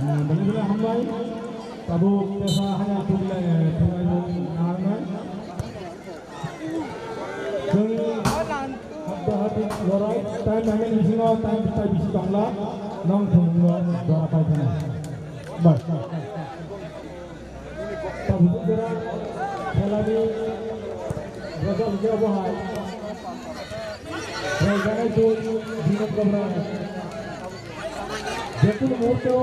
belai hambai tabu desa hanya tulis nama hati lorai time hanya di sini time kita bisa tangla nong tunggu berapa jam baik tabu kira selagi berada di bawah regana itu hidup keberani jatuh moto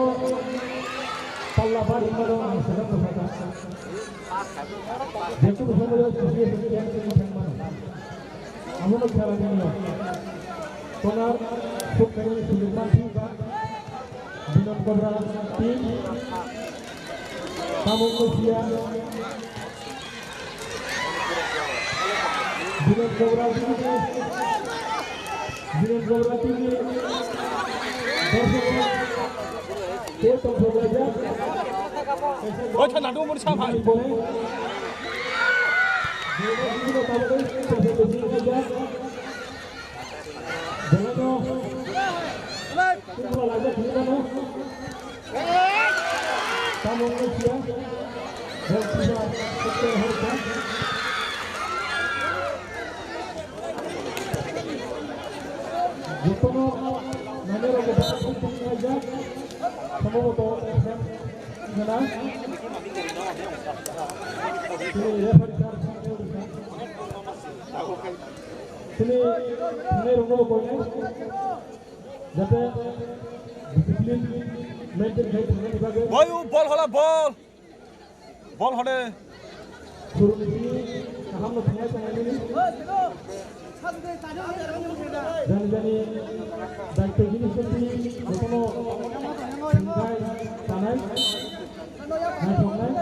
Pallabari kalau sedang berkata, jatuh bersama sebagai sekian sekian mana, amun cara ini, konar sukari suliman juga, dengan keberadaan tim, kamu usia, dengan keberadaan tinggi, Dia tak belajar. Oh, tak nak dulu siapa? Dia tidak tahu kan? Saya belajar. Jangan no. Kita belajar kita no. Kamu usia. Dan kita harus. Jika no, mana orang berbuat penting aja. Kamu betul, mana? Sini rumah pokoknya. Jadi disiplin, maintain height ini bagus. Boy, ball hola ball. Ball hola. Suruh di sini, kamu tengah tengah ini. Dan jadi dan begini seperti betul tinggal tanah nasional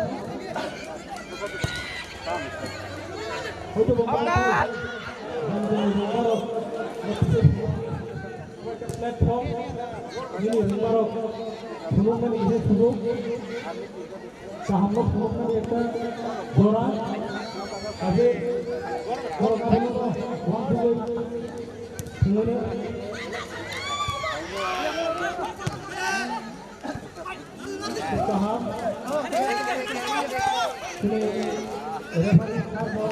untuk membantu dan jadi platform ini baru sebelum ini sudah हम लोग फोन में एक जोड़ा अभी और कहीं तो वहाँ से उन्होंने कहा कि रेफरी को कहा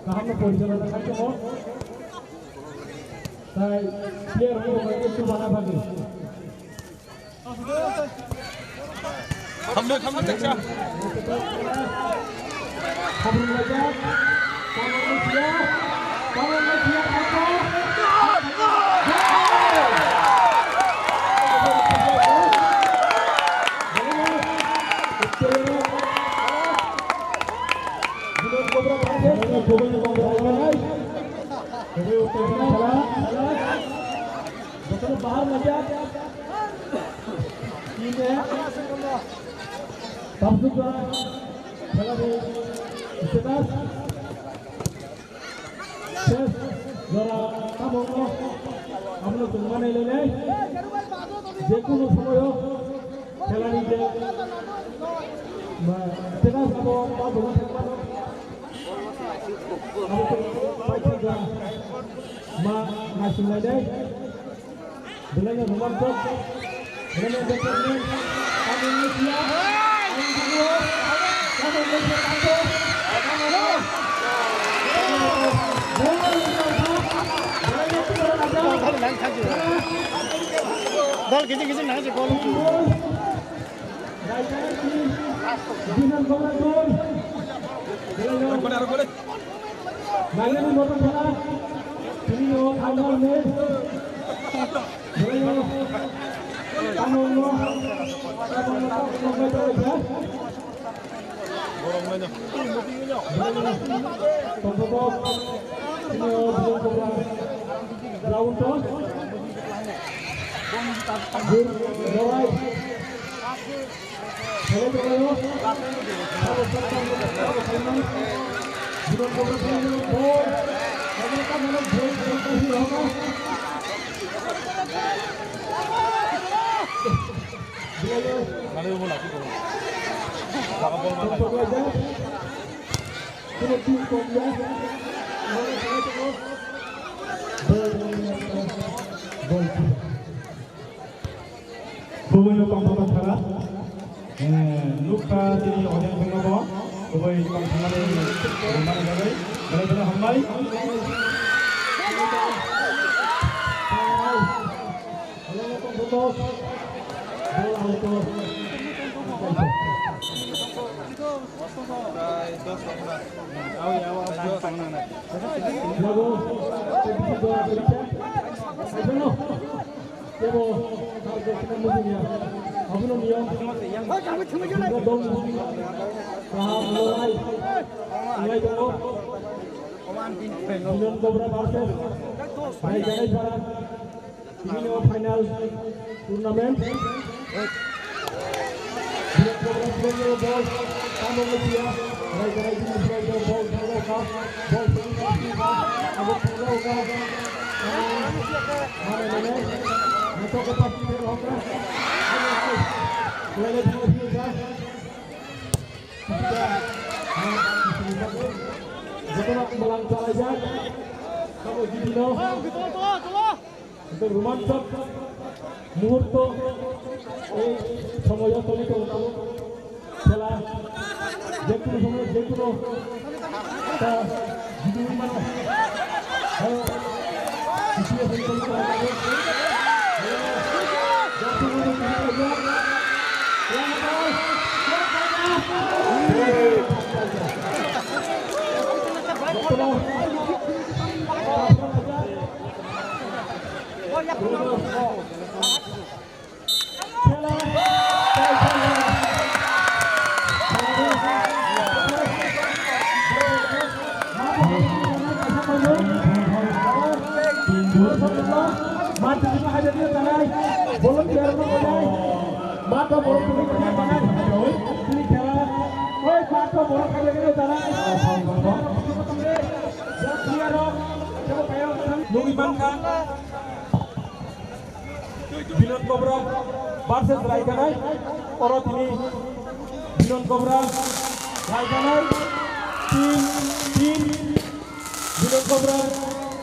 हम परिचालन करते हो ताई प्लेयर हो गए तो बना भागी हम देखा हम लगा kamu siap apa betul bahan aja ini tamsu juga kalau di sekitar जरा कम होगा हम लोग तुम नहीं लेने देखो लोग समय हो चला नहीं दे मैं तेरा सब बात होगा हम तो पैसे का माँ सुन ले बिल्कुल भगवान को बिल्कुल देखते हैं हम इन्हें किया हम इन्हें किया dal kisi nang je kolong luka dini orang pengawa, ubai kang thangane mana jagai, bela hambai. Final tournament. Untuk romantic muhurto এই সময় চলিত খেলা যে কোনো সময় যে কোনো একটা ভিডিও মানে Binon Cobra versus Raikanai. Orang ini Binon Cobra Raikanai tim Binon Cobra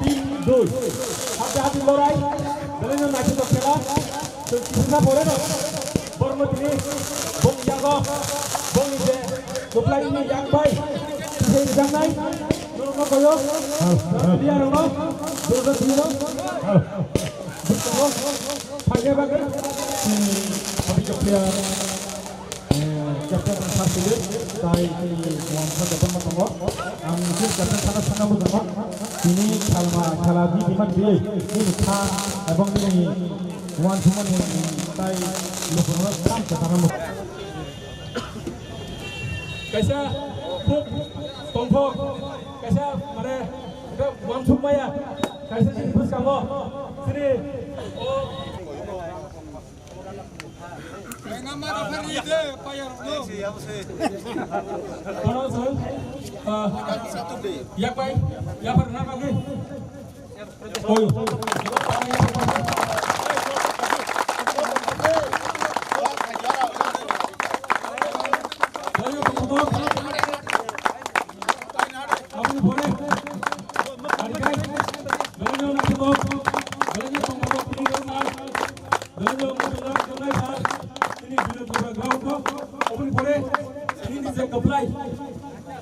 tim 2. Hati-hati lorai. Kalian nak kita खेला. Kita boleh tak? Bermut ini Bung Jago, Bung Ije, supply ini yang baik. Saya di sana. Turun koyo. Dia orang. Turun dia. Pakai pakai. Tapi kemudian captain Fasile, saya ini wanita dapat matangwa. Mungkin captain sangat mudah. Ini kalau di mana dia ini kan, abang ini wan cuma ni saya lupa kan sekarang. Kaisa puk tongpok, kaisa mana itu wan cuma ya. Kaisa sini bus kamu sini. Oh. Ya baik, ya pernah lagi. Oh.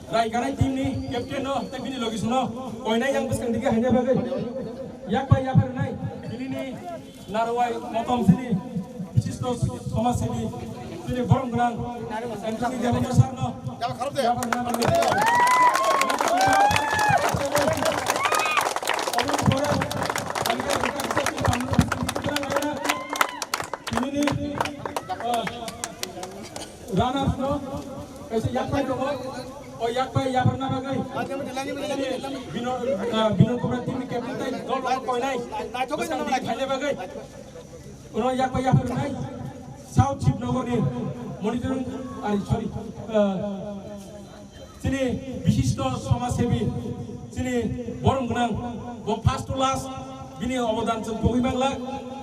Raikanai tim ni captain no, tapi ni logis no. Koinai yang besar tiga hanya bagai. Yak bay ya pernah. Ini ni Narwai motom sini. Bisnisnya sama sini. Sini borong gerang. Entah ni jalan besar no. Ya pernah bagai. Runners no. Kaisa yak bay dong. Oh yak bay ya pernah bagai. Binon Cobra tim ni captain tay dol lo koinai. Besar tiga hanya bagai. Uno yak bay ya pernah. South Chip Nogor ni monitoring sorry. Sini bishisto समाजसेवी sini borong genang bo first to last bini obodan Bogi Bangla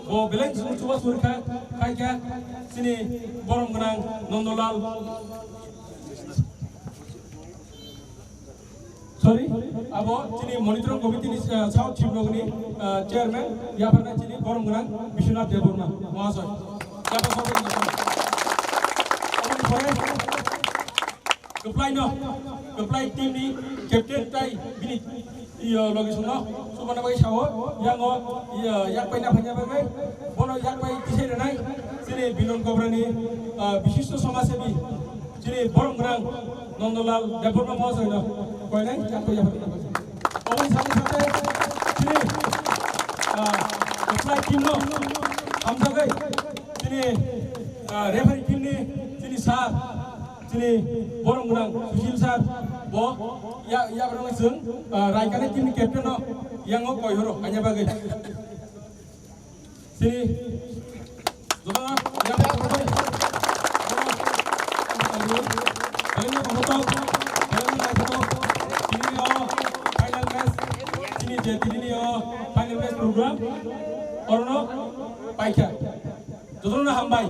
bo beleng coba surka kaika sini borong genang Nondolal sorry abo sini monitoring committee ni South Chip Nogor ni chairman ya pernah sini borong genang Bishwanath Deborna mahasaya siapa pare keplai tim ni captain tai bini logi suno sumana bagi sawo yang yak pai na phanya bagai bono yak pai kisai renai sini binon kobrani bishisto samasebi sini borong grang nondolal dapur ma phos hoina koi nai yak pai yak pai sate sini keplai tim no amjagai sini referee tim ni sini sar sini borong grang sushil sar bo ya berang sung raikane tim captain no yang koi horo hanya bagai sini Zola yang berani ini memotong ini final match ini jadi ini final match program orno paika Zola hambai